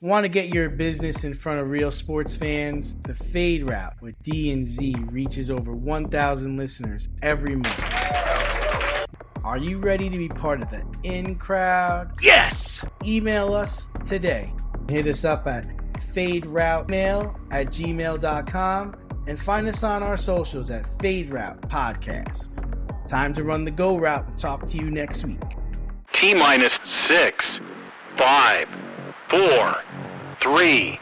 Want to get your business in front of real sports fans? The Fade Route with D and Z reaches over 1,000 listeners every month. Are you ready to be part of the in crowd? Yes! Email us today. Hit us up at faderoutemail@gmail.com and find us on our socials at Fade Route Podcast. Time to run the go route and talk to you next week. T-minus 6, 5, 4, 3,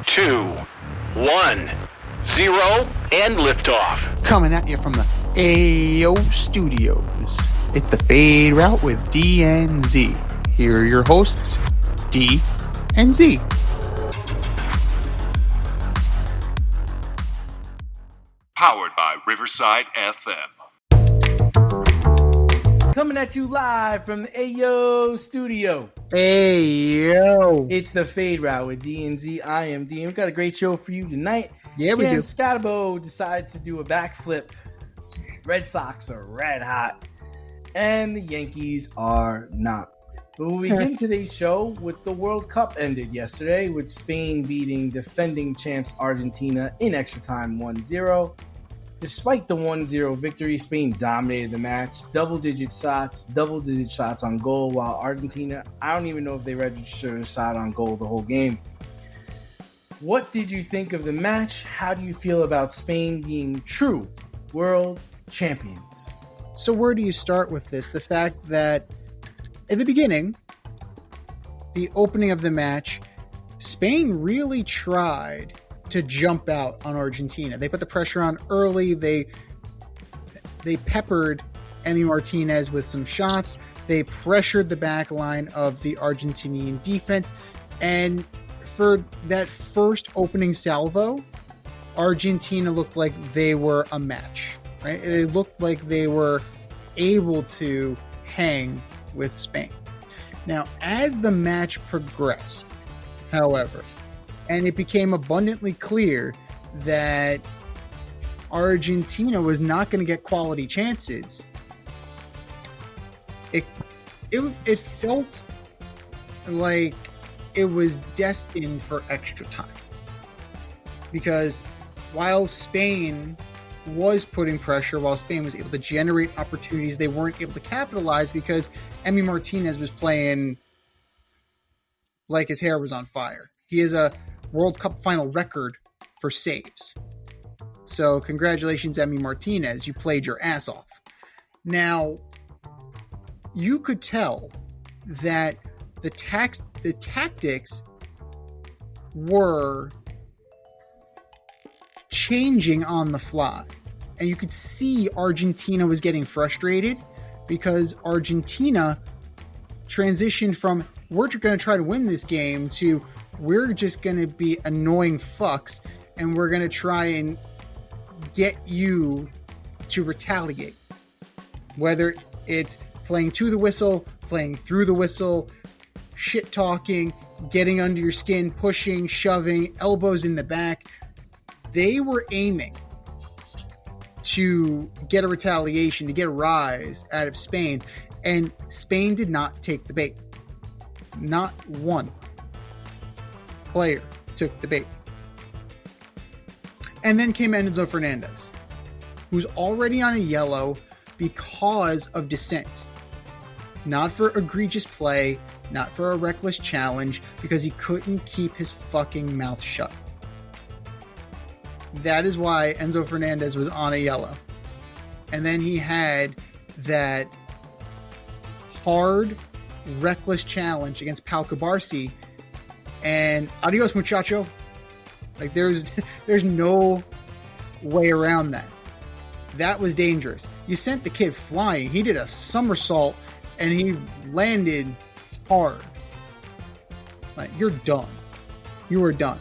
2, 1, 0, and liftoff. Coming at you from the AO Studios. It's the Fade Route with D and Z. Here are your hosts, D and Z. Powered by Riverside FM. Coming at you live from the AO Studio. Hey, yo. It's the Fade Route with D and Z. I am D. We've got a great show for you tonight. Yeah, we do. Scotabo decides to do a backflip. Red Sox are red hot. And the Yankees are not. But we'll begin today's show with the World Cup ended yesterday with Spain beating defending champs Argentina in extra time 1-0. Despite the 1-0 victory, Spain dominated the match. Double-digit shots on goal, while Argentina, I don't even know if they registered a shot on goal the whole game. What did you think of the match? How do you feel about Spain being true world champions? So where do you start with this? The fact that in the beginning, the opening of the match, Spain really tried to jump out on Argentina. They put the pressure on early. They peppered Emi Martinez with some shots. They pressured the back line of the Argentinian defense. And for that first opening salvo, Argentina looked like they were a match, right? It looked like they were able to hang with Spain. Now, as the match progressed, however, and it became abundantly clear that Argentina was not going to get quality chances, it felt like it was destined for extra time. Because while Spain was putting pressure, while Spain was able to generate opportunities, they weren't able to capitalize because Emi Martinez was playing like his hair was on fire. He has a World Cup final record for saves. So congratulations, Emi Martinez. You played your ass off. Now, you could tell that the tactics were changing on the fly. And you could see Argentina was getting frustrated because Argentina transitioned from, we're going to try to win this game, to we're just going to be annoying fucks and we're going to try and get you to retaliate. Whether it's playing to the whistle, playing through the whistle, shit talking, getting under your skin, pushing, shoving, elbows in the back. They were aiming to get a retaliation, to get a rise out of Spain, and Spain did not take the bait. Not one player took the bait. And then came Enzo Fernandez, who's already on a yellow because of dissent. Not for egregious play, not for a reckless challenge, because he couldn't keep his fucking mouth shut. That is why Enzo Fernandez was on a yellow. And then he had that hard, reckless challenge against Pau Cubarsí, and adios, muchacho. Like, there's no way around that. That was dangerous. You sent the kid flying. He did a somersault, and he landed hard. Like, you're done. You were done.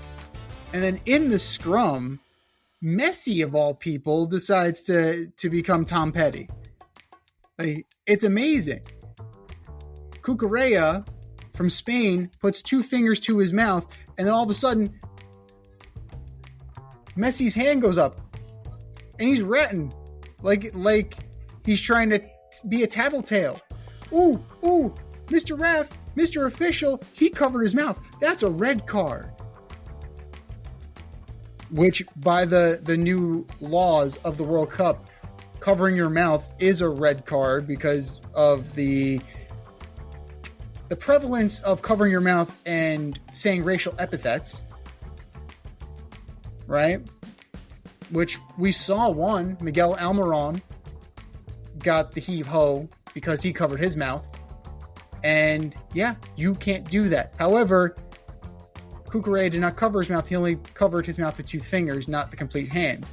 And then in the scrum, Messi, of all people, decides to become Tom Petty. Like, it's amazing. Cucurella from Spain puts two fingers to his mouth, and then all of a sudden, Messi's hand goes up, and he's ratting like he's trying to be a tattletale. Ooh, Mr. Ref, Mr. Official, he covered his mouth. That's a red card. Which, by the new laws of the World Cup, covering your mouth is a red card because of the prevalence of covering your mouth and saying racial epithets, right? Which we saw one. Miguel Almiron got the heave-ho because he covered his mouth. And yeah, you can't do that. However, Cucurella did not cover his mouth. He only covered his mouth with 2 fingers, not the complete hand.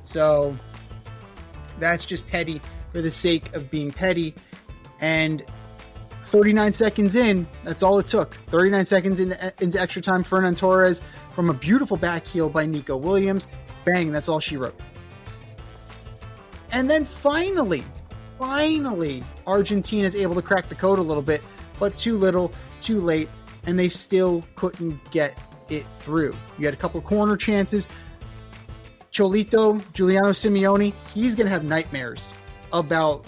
So that's just petty for the sake of being petty. And 39 seconds in, that's all it took. 39 seconds into extra time, Fernan Torres from a beautiful back heel by Nico Williams. Bang, that's all she wrote. And then finally, Argentina is able to crack the code a little bit, but too little, too late, and they still couldn't get it through. You had a couple of corner chances. Cholito, Giuliano Simeone, he's going to have nightmares about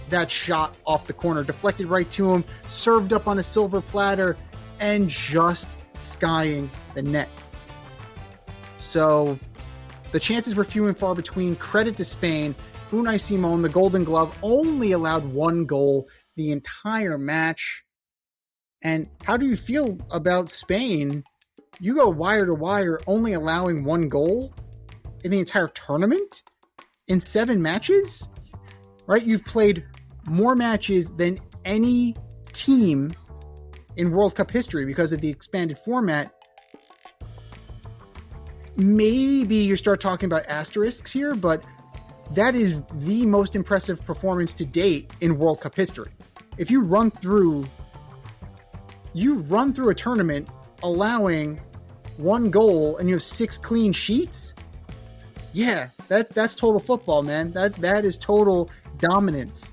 that shot off the corner, deflected right to him, served up on a silver platter, and just skying the net. So the chances were few and far between. Credit to Spain. Unai Simon, the Golden Glove, only allowed 1 goal the entire match. And how do you feel about Spain? You go wire to wire, only allowing 1 goal in the entire tournament in 7 matches, right? You've played more matches than any team in World Cup history because of the expanded format. Maybe you start talking about asterisks here, but that is the most impressive performance to date in World Cup history. If you run through a tournament allowing 1 goal and you have 6 clean sheets, yeah, that's total football, man. That is total dominance.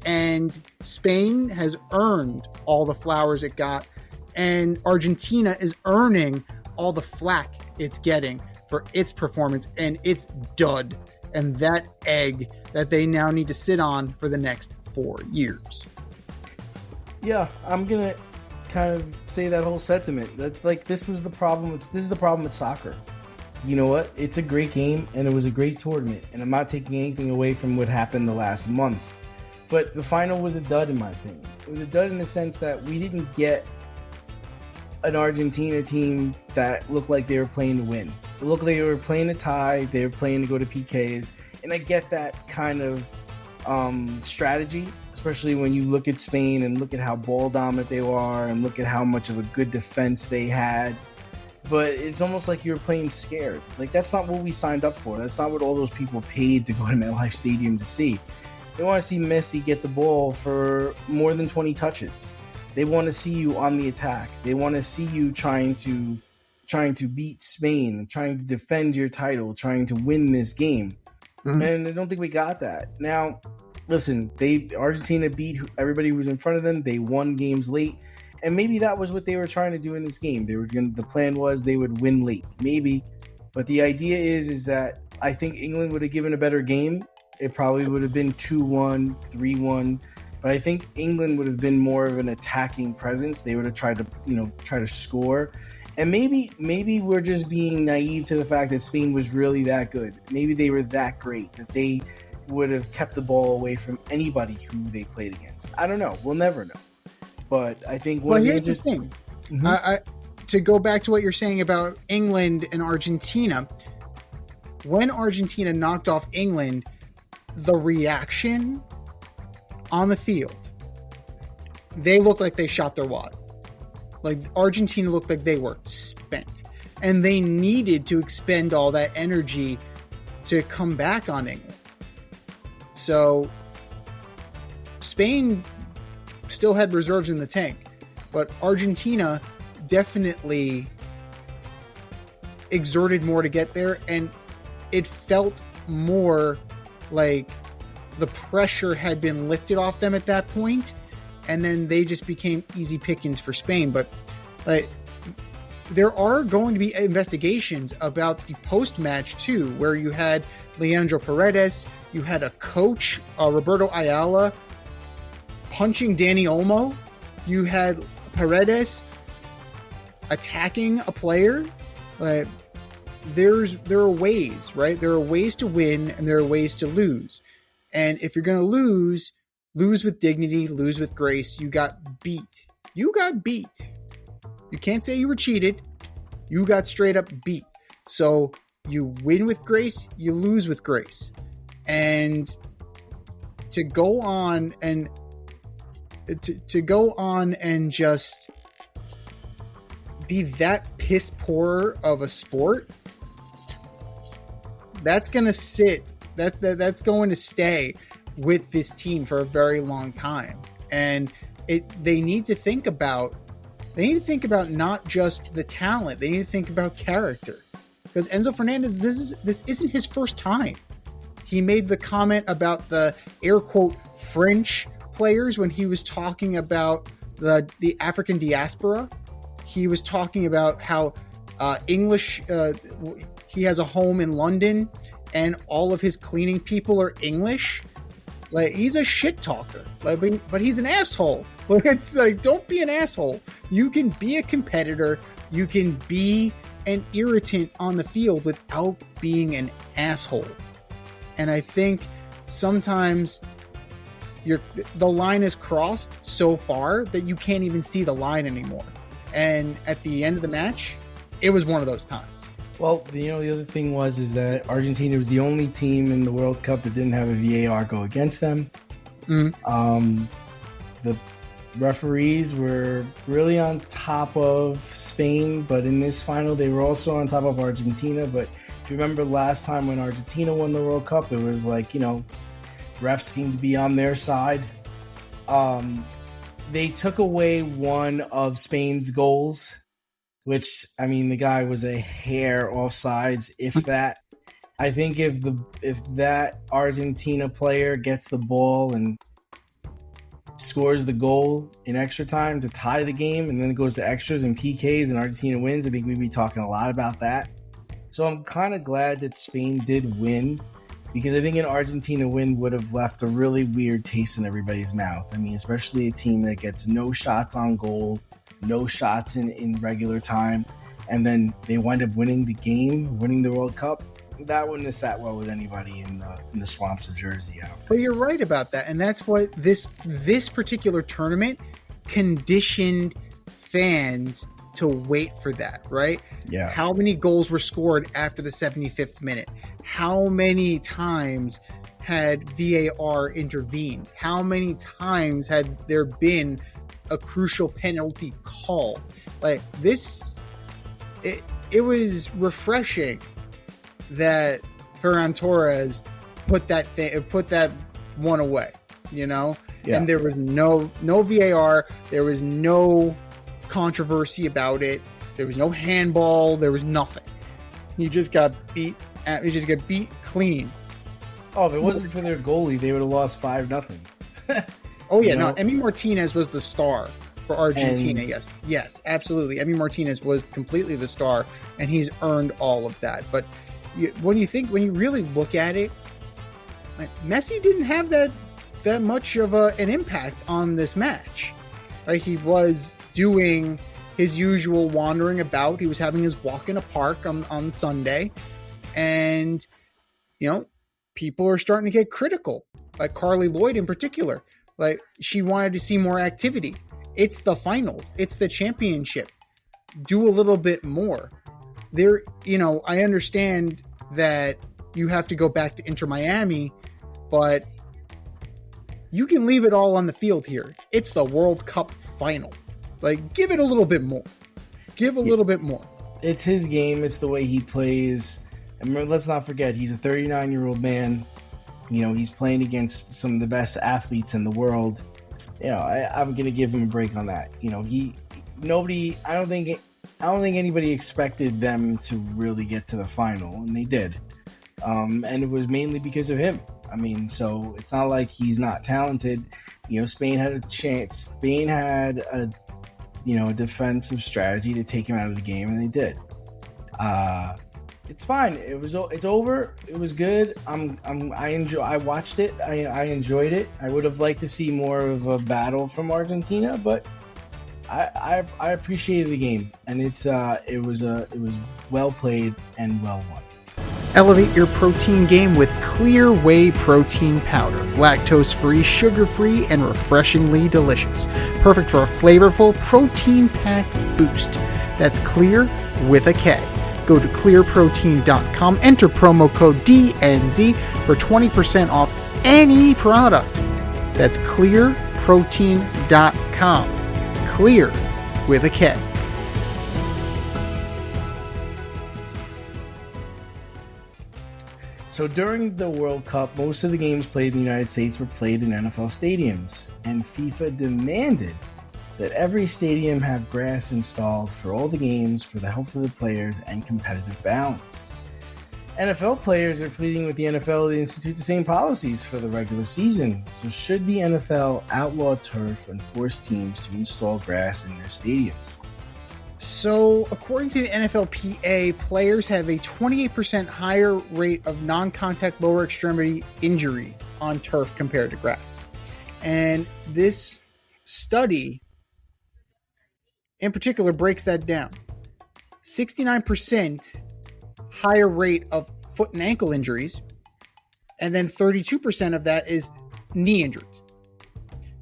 And Spain has earned all the flowers it got, and Argentina is earning all the flack it's getting for its performance and its dud and that egg that they now need to sit on for the next 4 years. Yeah, I'm gonna kind of say that whole sentiment. That this was the problem. This is the problem with soccer. You know what? It's a great game and it was a great tournament, and I'm not taking anything away from what happened the last month. But the final was a dud in my opinion. It was a dud in the sense that we didn't get an Argentina team that looked like they were playing to win. It looked like they were playing to tie. They were playing to go to PKs. And I get that kind of strategy, especially when you look at Spain and look at how ball dominant they are and look at how much of a good defense they had. But it's almost like you're playing scared. Like, that's not what we signed up for. That's not what all those people paid to go to MetLife Stadium to see. They want to see Messi get the ball for more than 20 touches. They want to see you on the attack. They want to see you trying to beat Spain, trying to defend your title, trying to win this game. Mm-hmm. And I don't think we got that. Now, listen, Argentina beat everybody who was in front of them. They won games late. And maybe that was what they were trying to do in this game. The plan was they would win late. Maybe. But the idea is that I think England would have given a better game. It probably would have been 2-1, 3-1. But I think England would have been more of an attacking presence. They would have tried to score. And maybe we're just being naive to the fact that Spain was really that good. Maybe they were that great that they would have kept the ball away from anybody who they played against. I don't know. We'll never know. But I think here's the thing. Mm-hmm. To go back to what you're saying about England and Argentina, when Argentina knocked off England, the reaction on the field, they looked like they shot their wad. Like, Argentina looked like they were spent. And they needed to expend all that energy to come back on England. So, Spain still had reserves in the tank. But Argentina definitely exerted more to get there. And it felt more like the pressure had been lifted off them at that point, and then they just became easy pickings for Spain. But there are going to be investigations about the post-match too, where you had Leandro Paredes, you had a coach, Roberto Ayala, punching Danny Olmo, you had Paredes attacking a player, there are ways, right? There are ways to win and there are ways to lose. And if you're going to lose with dignity, lose with grace. You got beat. You can't say you were cheated. You got straight up beat. So you win with grace, you lose with grace. And to go on and just be that piss poor of a sport, that's going to that's going to stay with this team for a very long time. And they need to think about not just the talent, they need to think about character. Because Enzo Fernandez, this isn't his first time. He made the comment about the air quote French players when he was talking about the African diaspora. He was talking about how English, he has a home in London and all of his cleaning people are English. Like, he's a shit talker, but he's an asshole. It's like, don't be an asshole. You can be a competitor. You can be an irritant on the field without being an asshole. And I think sometimes the line is crossed so far that you can't even see the line anymore. And at the end of the match, it was one of those times. Well, the other thing is that Argentina was the only team in the World Cup that didn't have a VAR go against them. Mm-hmm. The referees were really on top of Spain, but in this final, they were also on top of Argentina. But if you remember last time when Argentina won the World Cup, it was like, refs seemed to be on their side. They took away one of Spain's goals, which, I mean, the guy was a hair offsides, if that. I think if that Argentina player gets the ball and scores the goal in extra time to tie the game, and then it goes to extras and PKs and Argentina wins, I think we'd be talking a lot about that. So I'm kind of glad that Spain did win, because I think an Argentina win would have left a really weird taste in everybody's mouth. I mean, especially a team that gets no shots on goal, no shots in regular time, and then they wind up winning the game, winning the World Cup. That wouldn't have sat well with anybody in the swamps of Jersey. But you're right about that, and that's what this particular tournament conditioned fans to wait for that, right? Yeah. How many goals were scored after the 75th minute? How many times had VAR intervened? How many times had there been a crucial penalty called? Like this, it was refreshing that Ferran Torres put that one away, Yeah. And there was no VAR, there was no controversy about it, there was no handball, there was nothing. He just got beat clean. Oh, if it wasn't for their goalie, they would have lost 5-0. Oh yeah, no, Emi Martinez was the star for Argentina. Yes, absolutely. Emi Martinez was completely the star, and he's earned all of that. But when you really look at it, like, Messi didn't have that much of an impact on this match. Right? He was doing his usual wandering about. He was having his walk in a park on Sunday, and people are starting to get critical. Like Carly Lloyd in particular, like she wanted to see more activity. It's the finals. It's the championship. Do a little bit more. I understand that you have to go back to Inter Miami, but you can leave it all on the field here. It's the World Cup final. Like, give it a little bit more. Give a little bit more. It's his game. It's the way he plays. And let's not forget, he's a 39-year-old man. He's playing against some of the best athletes in the world. I'm going to give him a break on that. I don't think anybody expected them to really get to the final, and they did. And it was mainly because of him. I mean, so it's not like he's not talented. Spain had a chance. Spain had a defensive strategy to take him out of the game, and they did. It's fine. It's over. It was good. I watched it. I enjoyed it. I would have liked to see more of a battle from Argentina, but I appreciated the game, and it was well played and well won. Elevate your protein game with Clear Whey Protein Powder. Lactose-free, sugar-free, and refreshingly delicious. Perfect for a flavorful, protein-packed boost. That's Clear with a K. Go to clearprotein.com, enter promo code DNZ for 20% off any product. That's clearprotein.com. Clear with a K. So during the World Cup, most of the games played in the United States were played in NFL stadiums, and FIFA demanded that every stadium have grass installed for all the games for the health of the players and competitive balance. NFL players are pleading with the NFL to institute the same policies for the regular season. So should the NFL outlaw turf and force teams to install grass in their stadiums? So, according to the NFLPA, players have a 28% higher rate of non-contact lower extremity injuries on turf compared to grass. And this study, in particular, breaks that down. 69% higher rate of foot and ankle injuries, and then 32% of that is knee injuries.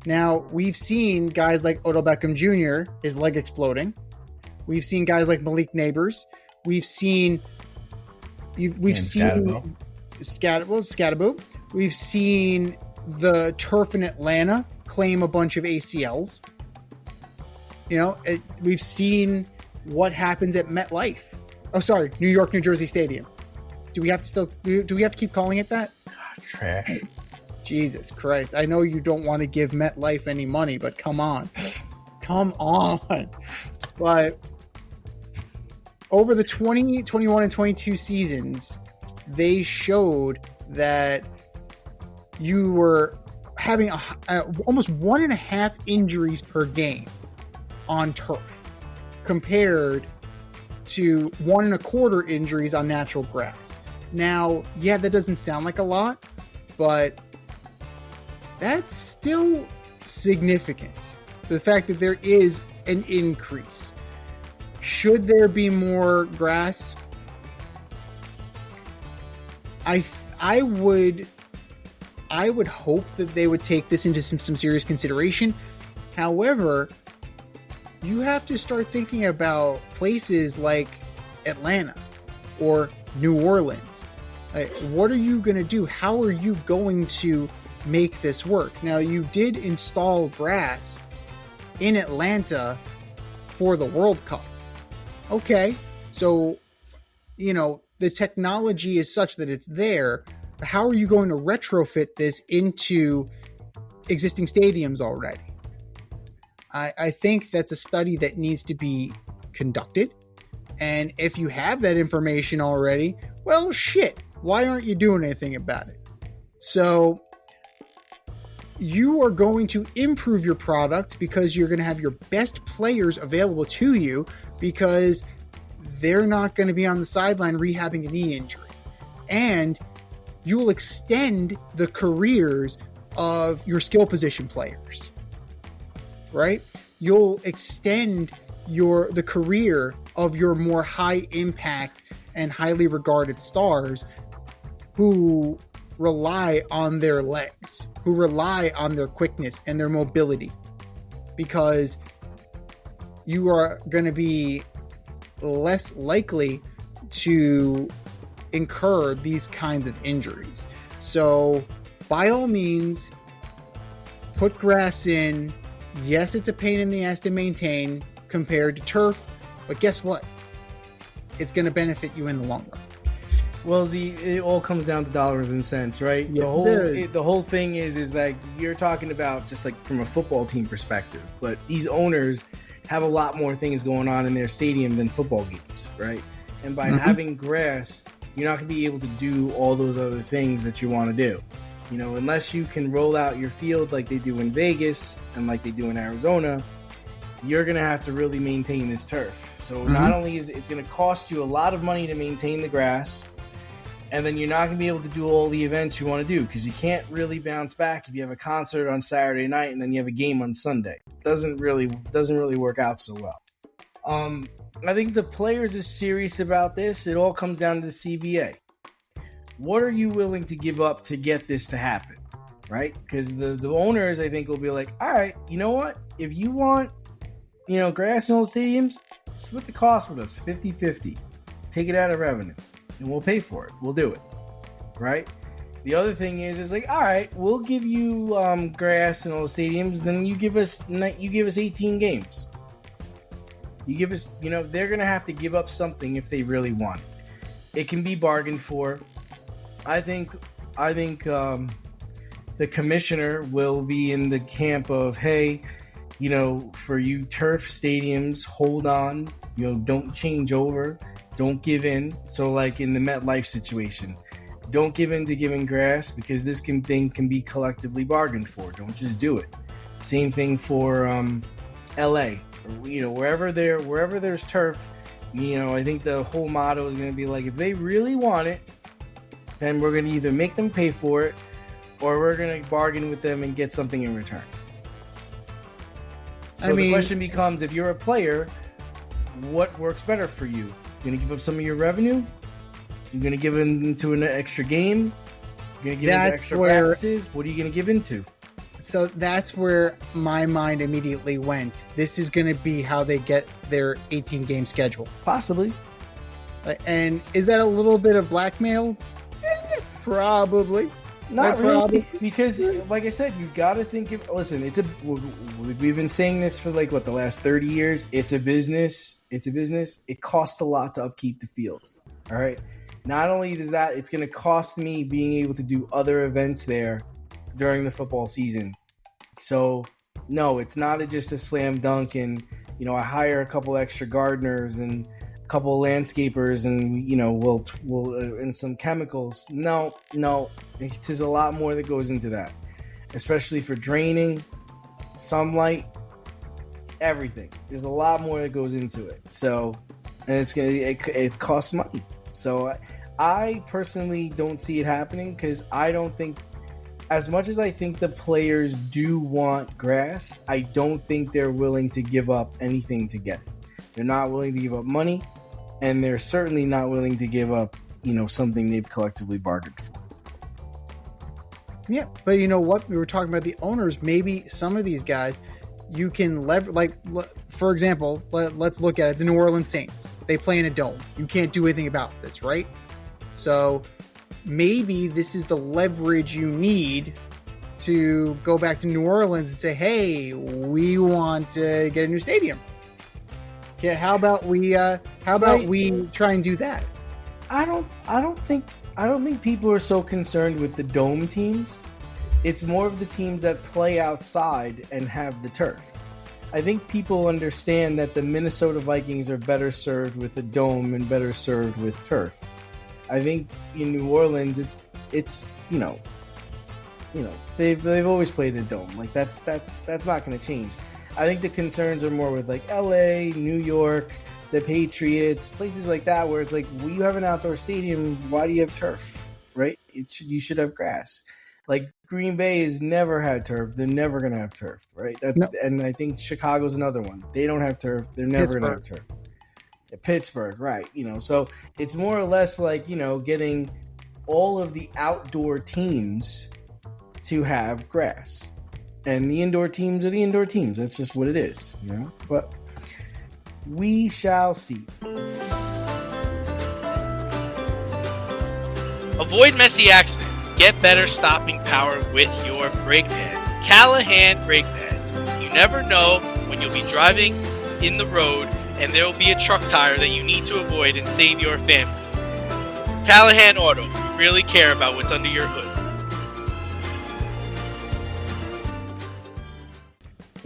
Now, we've seen guys like Odell Beckham Jr., his leg exploding. We've seen guys like Malik Neighbors. We've seen Scatterbo. We've seen the turf in Atlanta claim a bunch of ACLs. We've seen what happens at MetLife. Oh, sorry, New York, New Jersey Stadium. Do we have to keep calling it that? Trash. Jesus Christ. I know you don't want to give MetLife any money, but come on. But over the 20, 21, and 22 seasons, they showed that you were having almost 1.5 injuries per game on turf compared to 1.25 injuries on natural grass. Now, yeah, that doesn't sound like a lot, but that's still significant. The fact that there is an increase. Should there be more grass? I would hope that they would take this into some serious consideration. However, you have to start thinking about places like Atlanta or New Orleans. What are you going to do? How are you going to make this work? Now, you did install grass in Atlanta for the World Cup. Okay, so, the technology is such that it's there. But how are you going to retrofit this into existing stadiums already? I think that's a study that needs to be conducted. And if you have that information already, well, shit, why aren't you doing anything about it? So you are going to improve your product because you're going to have your best players available to you because they're not going to be on the sideline rehabbing a knee injury. And you will extend the careers of your skill position players, right? You'll extend the career of your more high impact and highly regarded stars who rely on their legs, who rely on their quickness and their mobility, because you are going to be less likely to incur these kinds of injuries. So by all means, put grass in. Yes, it's a pain in the ass to maintain compared to turf, but guess what? It's going to benefit you in the long run. Well, it all comes down to dollars and cents, right? Yeah, the whole thing is like you're talking about just like from a football team perspective, but these owners have a lot more things going on in their stadium than football games, right? And by having grass, you're not going to be able to do all those other things that you want to do. Unless you can roll out your field like they do in Vegas and like they do in Arizona, you're going to have to really maintain this turf. So not only is it's going to cost you a lot of money to maintain the grass, And then you're not going to be able to do all the events you want to do because you can't really bounce back if you have a concert on Saturday night and then you have a game on Sunday. Doesn't really work out so well. I think the players are serious about this. It all comes down to the CBA. What are you willing to give up to get this to happen? Right? Because the owners, I think, will be like, all right, you know what? If you want, grass in all stadiums, split the cost with us, 50-50. Take it out of revenue, and we'll pay for it. We'll do it. Right? The other thing is like, all right, we'll give you grass in all stadiums, then you give us 18 games. You give us, they're going to have to give up something if they really want it. It can be bargained for. I think the commissioner will be in the camp of, hey, for you turf stadiums, hold on, don't change over, don't give in. So like in the MetLife situation, don't give in to giving grass because this thing can be collectively bargained for. Don't just do it. Same thing for LA, wherever there's turf, I think the whole motto is going to be like, if they really want it, then we're going to either make them pay for it or we're going to bargain with them and get something in return. So the question becomes, if you're a player, what works better for you? You're going to give up some of your revenue? You're going to give into an extra game? You're going to give into extra practices? What are you going to give into? So that's where my mind immediately went. This is going to be how they get their 18-game schedule. Possibly. And is that a little bit of blackmail? Probably. Not really, because like I said, you got to think of, listen, we've been saying this for the last 30 years. It's a business. It costs a lot to upkeep the fields. All right. Not only does that, it's going to cost me being able to do other events there during the football season. So no, it's not just a slam dunk and, I hire a couple extra gardeners and a couple of landscapers and, we'll and some chemicals. No, there's a lot more that goes into that, especially for draining, sunlight, everything. There's a lot more that goes into it. So, and it costs money. So I personally don't see it happening because I don't think, as much as I think the players do want grass, I don't think they're willing to give up anything to get it. They're not willing to give up money, and they're certainly not willing to give up, something they've collectively bargained for. Yeah, but you know what? We were talking about the owners. Maybe some of these guys you can for example, let's look at it. The New Orleans Saints. They play in a dome. You can't do anything about this, right? So maybe this is the leverage you need to go back to New Orleans and say, hey, we want to get a new stadium. Okay, how about we try and do that? I don't think people are so concerned with the dome teams. It's more of the teams that play outside and have the turf. I think people understand that the Minnesota Vikings are better served with a dome and better served with turf. I think in New Orleans, it's they've always played a dome. Like that's not going to change. I think the concerns are more with LA, New York, the Patriots, places like that where it's like, well, you have an outdoor stadium. Why do you have turf? Right? You should have grass. Like Green Bay has never had turf. They're never going to have turf. Right? No. And I think Chicago's another one. They don't have turf. They're never going to have turf. Pittsburgh, right? So it's more or less like, getting all of the outdoor teams to have grass, and the indoor teams are the indoor teams. That's just what it is, But we shall see. Avoid messy accidents. Get better stopping power with your brake pads. Callahan brake pads. You never know when you'll be driving in the road and there will be a truck tire that you need to avoid and save your family. Callahan Auto. We really care about what's under your hood.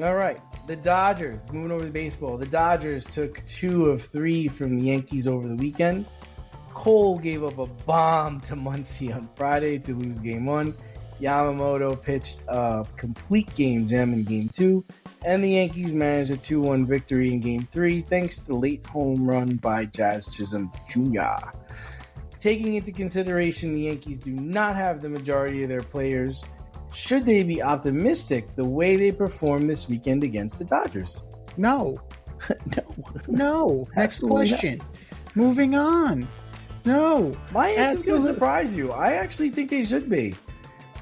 All right. The Dodgers, moving over to baseball. The Dodgers took 2 of 3 from the Yankees over the weekend. Cole gave up a bomb to Muncy on Friday to lose Game 1. Yamamoto pitched a complete game gem in Game 2. And the Yankees managed a 2-1 victory in Game 3 thanks to the late home run by Jazz Chisholm Jr. taking into consideration the Yankees do not have the majority of their players, should they be optimistic the way they performed this weekend against the Dodgers? No. No. Next Absolutely question. Moving on. No. My answer is going to surprise you. I actually think they should be.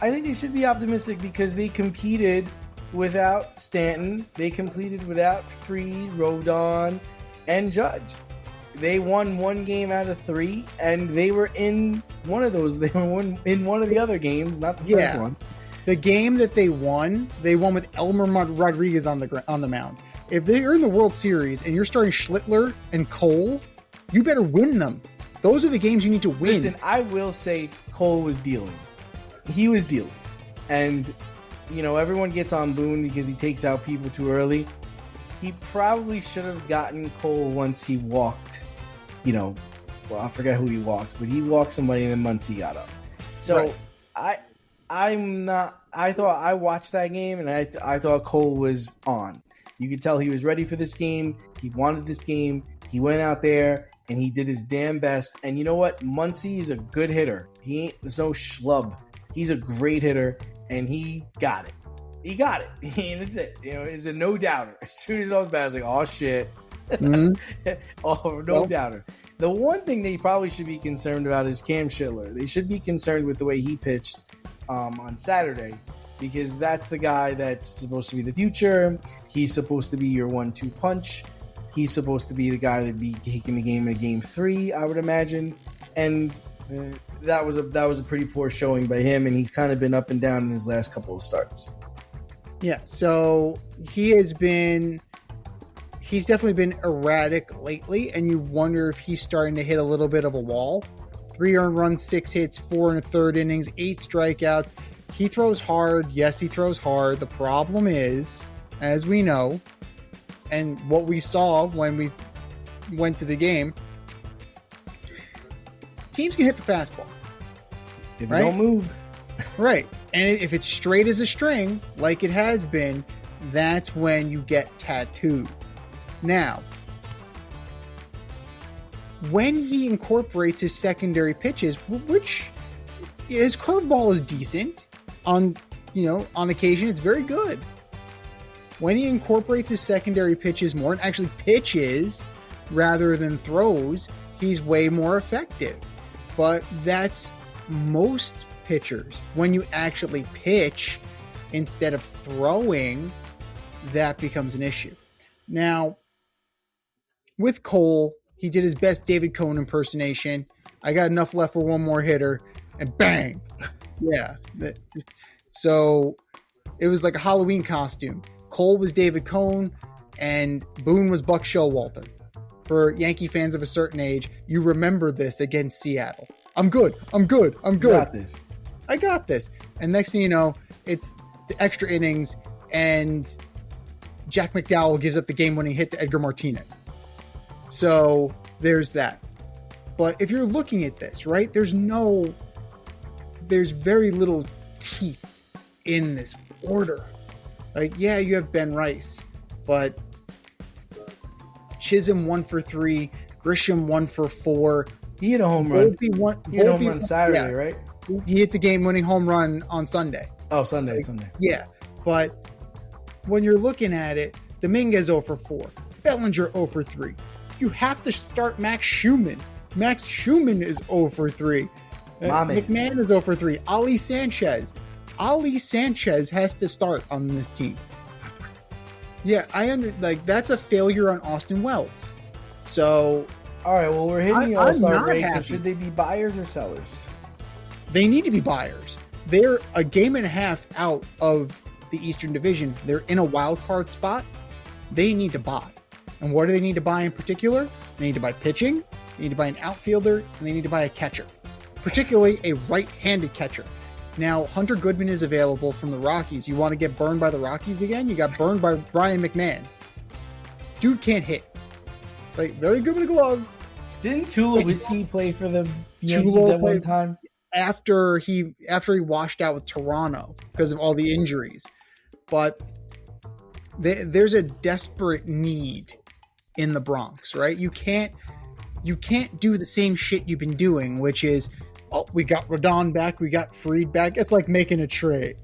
I think they should be optimistic because they competed without Stanton. They competed without Fried, Rodon, and Judge. They won 1 game out of 3, and they were in one of those. They were in one of the other games, not the first one. The game that they won with Elmer Rodriguez on the mound. If they're in the World Series and you're starting Schlittler and Cole, you better win them. Those are the games you need to win. Listen, I will say Cole was dealing. He was dealing. And, everyone gets on Boone because he takes out people too early. He probably should have gotten Cole once he walked, I forget who he walked, but he walked somebody and then once he got up. So right. I watched that game and I thought Cole was on. You could tell he was ready for this game. He wanted this game. He went out there and he did his damn best. And you know what? Muncy is a good hitter. There's no schlub. He's a great hitter and he got it. He got it. That's it. It's a no doubter. As soon as it's off the bat, I was like, oh shit. Oh, no doubter. The one thing they probably should be concerned about is Cam Schindler. They should be concerned with the way he pitched on Saturday, because that's the guy that's supposed to be the future. He's supposed to be your 1-2 punch. He's supposed to be the guy that'd be taking the game in Game 3, I would imagine. And that was a pretty poor showing by him, and he's kind of been up and down in his last couple of starts. Yeah, so he's definitely been erratic lately, and you wonder if he's starting to hit a little bit of a wall. 3 earned runs, 6 hits, 4 1/3 innings, 8 strikeouts. He throws hard. Yes, he throws hard. The problem is, as we know, and what we saw when we went to the game, teams can hit the fastball. If they don't move. Right. And if it's straight as a string, like it has been, that's when you get tattooed. Now, when he incorporates his secondary pitches, which his curveball is decent on occasion, it's very good. When he incorporates his secondary pitches more and actually pitches rather than throws, he's way more effective. But that's most pitchers. When you actually pitch instead of throwing, that becomes an issue. Now, with Cole, he did his best David Cohn impersonation. I got enough left for one more hitter, and bang! Yeah. So it was like a Halloween costume. Cole was David Cohn, and Boone was Buck Showalter. For Yankee fans of a certain age, you remember this against Seattle. I'm good. You got this. I got this. And next thing you know, it's the extra innings, and Jack McDowell gives up the game-winning hit to Edgar Martinez. So there's that. But if you're looking at this, right, there's very little teeth in this order. Like, yeah, you have Ben Rice, but Chisholm 1 for 3, Grisham 1 for 4. He hit a home run. He hit a home run Saturday, right? He hit the game-winning home run on Sunday. Oh, Sunday. Yeah, but when you're looking at it, Dominguez 0 for 4, Bellinger 0 for 3. You have to start Max Schumann. Max Schumann is 0 for 3. McMahon is 0 for 3. Ali Sanchez has to start on this team. Yeah, that's a failure on Austin Wells. So, all right, well, we're hitting the All-Star break, so should they be buyers or sellers? They need to be buyers. They're a game and a half out of the Eastern Division. They're in a wild card spot. They need to buy. And what do they need to buy in particular? They need to buy pitching, they need to buy an outfielder, and they need to buy a catcher, particularly a right-handed catcher. Now, Hunter Goodman is available from the Rockies. You want to get burned by the Rockies again? You got burned by Brian McMahon. Dude can't hit. Like, very good with a glove. Didn't Tulowitzki play for the Yankees at one time? After he washed out with Toronto because of all the injuries. But there's a desperate need in the Bronx, right? You can't you can't do the same shit you've been doing, which is, oh, we got Rodon back, we got Fried back. It's like making a trade.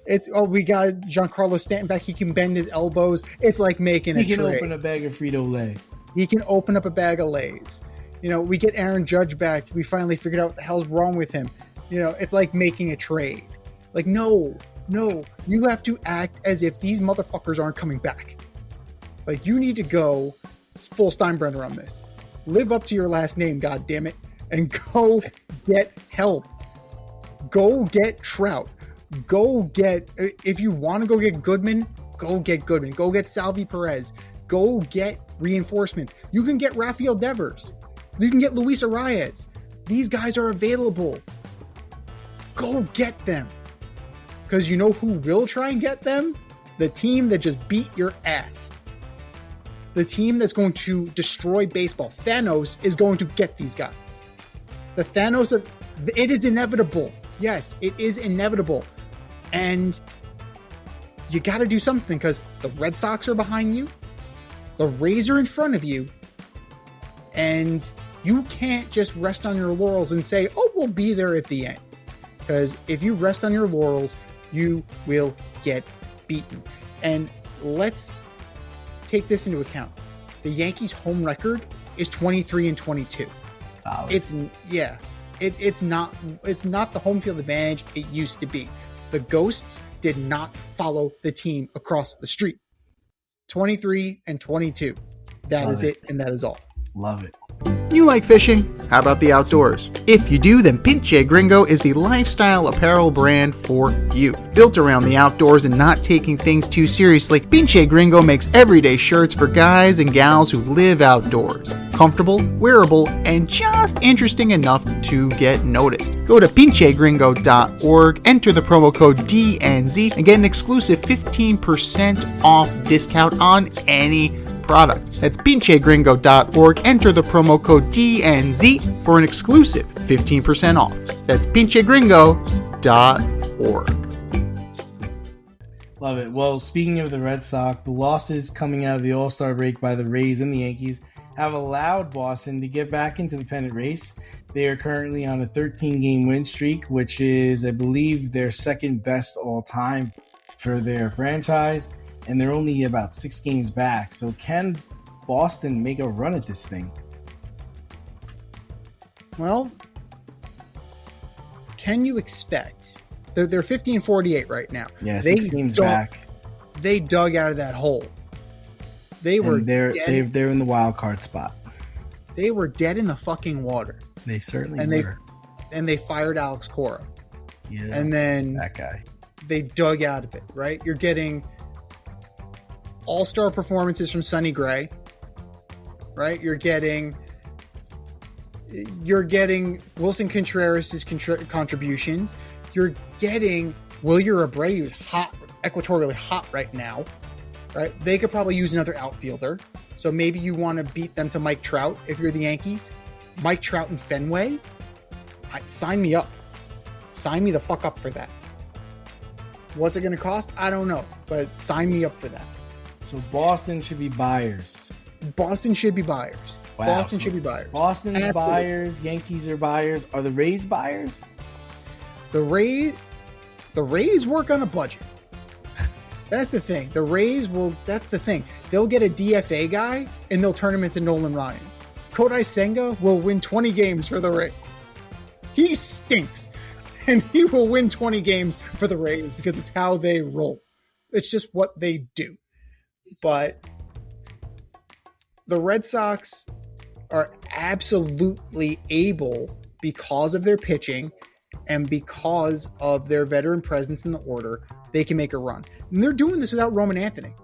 It's, oh, we got Giancarlo Stanton back. He can bend his elbows. It's like making a trade. He can open a bag of Frito-Lay. He can open up a bag of Lay's. You know, we get Aaron Judge back. We finally figured out what the hell's wrong with him. You know, it's like making a trade. Like, no, you have to act as if these motherfuckers aren't coming back. Like, you need to go full Steinbrenner on this. Live up to your last name, goddammit, and go get help. Go get Trout. Go get, if you want to go get Goodman, go get Goodman. Go get Salvi Perez. Go get reinforcements. You can get Rafael Devers. You can get Luis Arias. These guys are available. Go get them. Because you know who will try and get them? The team that just beat your ass. The team that's going to destroy baseball. Thanos is going to get these guys. The Thanos of... It is inevitable. Yes, it is inevitable. And you got to do something because the Red Sox are behind you. The Rays are in front of you. And you can't just rest on your laurels and say, oh, we'll be there at the end. Because if you rest on your laurels, you will get beaten. And let's take this into account. The Yankees' home record is 23-22. Solid. It's not the home field advantage it used to be. The Ghosts did not follow the team across the street. 23-22. That is it, and that is all. Love it. You like fishing? How about the outdoors? If you do, then Pinche Gringo is the lifestyle apparel brand for you. Built around the outdoors and not taking things too seriously, Pinche Gringo makes everyday shirts for guys and gals who live outdoors. Comfortable, wearable, and just interesting enough to get noticed. Go to pinchegringo.org, enter the promo code DNZ, and get an exclusive 15% off discount on any product. That's pinchegringo.org. Enter the promo code DNZ for an exclusive 15% off. That's pinchegringo.org. Love it. Well, speaking of the Red Sox, the losses coming out of the All-Star break by the Rays and the Yankees have allowed Boston to get back into the pennant race. They are currently on a 13-game win streak, which is, I believe, their second best all-time for their franchise. And they're only about 6 games back. So can Boston make a run at this thing? Well, can you expect? They're 15-48 right now. Yeah, 6 games back. They dug out of that hole. They're in the wild card spot. They were dead in the fucking water. They certainly were. And they fired Alex Cora. Yeah, and then that guy. They dug out of it, right? You're getting all-star performances from Sonny Gray, right? You're getting Wilson Contreras' contributions. You're getting Wilyer Abreu, who's hot, equatorially hot right now, right? They could probably use another outfielder. So maybe you want to beat them to Mike Trout if you're the Yankees. Mike Trout and Fenway? Sign me up. Sign me the fuck up for that. What's it going to cost? I don't know, but sign me up for that. So Boston should be buyers. Boston should be buyers. Wow. Boston's buyers. Absolutely. Buyers. Yankees are buyers. Are the Rays buyers? The Rays work on a budget. That's the thing. That's the thing. They'll get a DFA guy and they'll turn him into Nolan Ryan. Kodai Senga will win 20 games for the Rays. He stinks. And he will win 20 games for the Rays because it's how they roll. It's just what they do. But the Red Sox are absolutely able, because of their pitching and because of their veteran presence in the order, they can make a run. And they're doing this without Roman Anthony.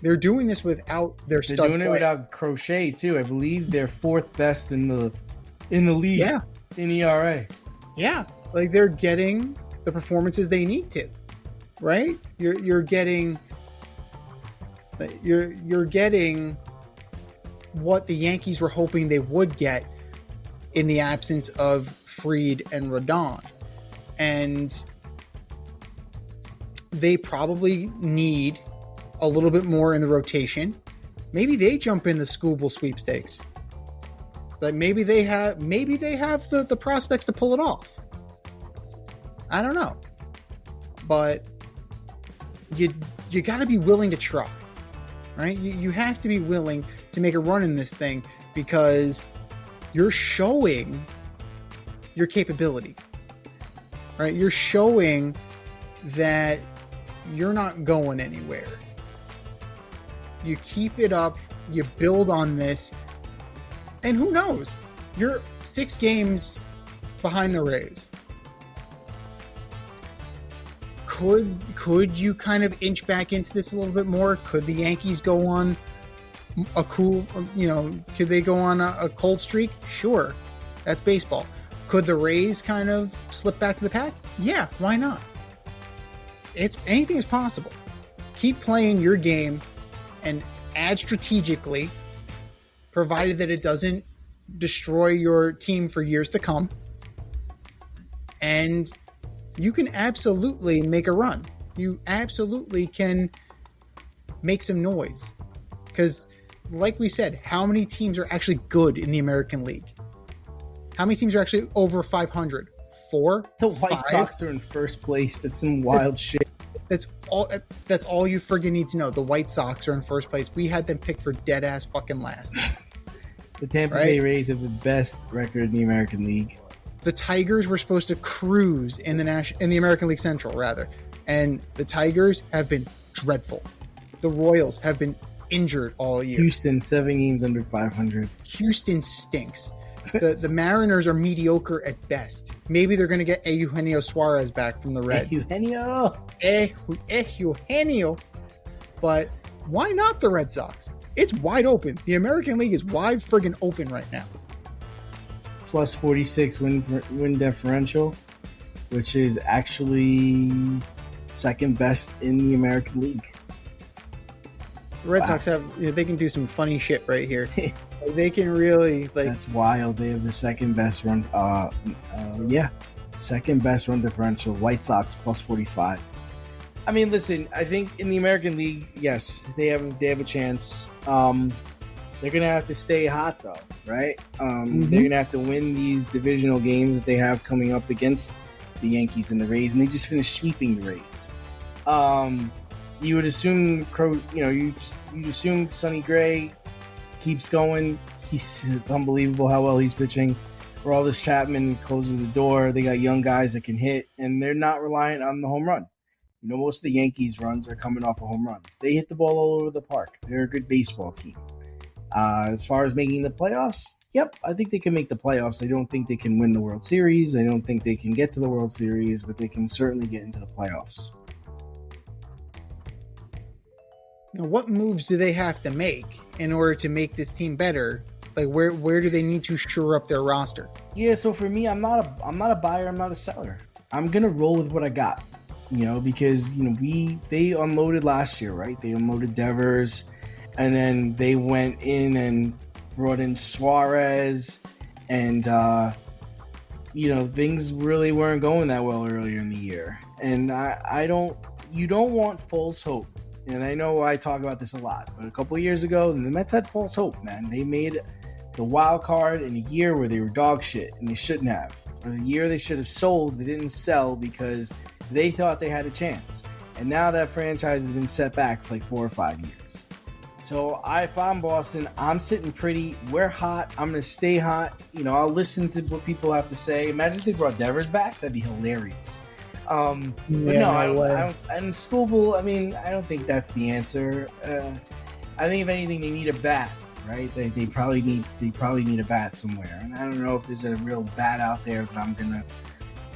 They're doing this without their stud player. They're doing it without Crochet too. I believe they're 4th best in the league. Yeah. In ERA. Yeah. Like, they're getting the performances they need to. Right? You're getting what the Yankees were hoping they would get in the absence of Fried and Rodon. And they probably need a little bit more in the rotation. Maybe they jump in the Scooble sweepstakes. Like maybe they have the prospects to pull it off. I don't know. But you got to be willing to try. Right? You have to be willing to make a run in this thing because you're showing your capability. Right? You're showing that you're not going anywhere. You keep it up, you build on this, and who knows? You're 6 games behind the Rays. Could you kind of inch back into this a little bit more? Could the Yankees go on a cool, could they go on a cold streak? Sure. That's baseball. Could the Rays kind of slip back to the pack? Yeah, why not? Anything is possible. Keep playing your game and add strategically, provided that it doesn't destroy your team for years to come. And you can absolutely make a run. You absolutely can make some noise. Because, like we said, how many teams are actually good in the American League? How many teams are actually over 500? 4? The White Sox are in first place. That's some wild shit. That's all you friggin' need to know. The White Sox are in first place. We had them picked for dead ass fucking last. The Tampa Bay Rays have the best record in the American League. The Tigers were supposed to cruise in the American League Central, rather. And the Tigers have been dreadful. The Royals have been injured all year. Houston, 7 games under 500. Houston stinks. The Mariners are mediocre at best. Maybe they're going to get Eugenio Suarez back from the Reds. Eugenio! But why not the Red Sox? It's wide open. The American League is wide friggin' open right now. Plus 46 win differential, which is actually second best in the American League. The Red Sox they can do some funny shit right here. They can really That's wild. They have the second best run. Second best run differential. White Sox plus 45. I mean, listen. I think in the American League, yes, they have a chance. They're gonna have to stay hot though, right? They're gonna have to win these divisional games that they have coming up against the Yankees and the Rays, and they just finished sweeping the Rays. You would assume you assume Sonny Gray keeps going. It's unbelievable how well he's pitching. Aroldis Chapman closes the door. They got young guys that can hit, and they're not reliant on the home run. Most of the Yankees' runs are coming off of home runs. They hit the ball all over the park. They're a good baseball team. As far as making the playoffs, yep, I think they can make the playoffs. I don't think they can win the World Series. I don't think they can get to the World Series, but they can certainly get into the playoffs. Now, what moves do they have to make in order to make this team better? Like where do they need to shore up their roster? Yeah, so for me, I'm not a buyer, I'm not a seller. I'm gonna roll with what I got. Because they unloaded last year, right? They unloaded Devers, and then they went in and brought in Suarez, and things really weren't going that well earlier in the year. And you don't want false hope. And I know I talk about this a lot, but a couple of years ago, the Mets had false hope, man. They made the wild card in a year where they were dog shit, and they shouldn't have. Or a year they should have sold, they didn't sell because they thought they had a chance. And now that franchise has been set back for like 4 or 5 years. So if I'm Boston, I'm sitting pretty. We're hot. I'm going to stay hot. I'll listen to what people have to say. Imagine if they brought Devers back. That'd be hilarious. I don't Scooble, I don't think that's the answer. I think if anything, they need a bat, right? They probably need a bat somewhere. And I don't know if there's a real bat out there that I'm going to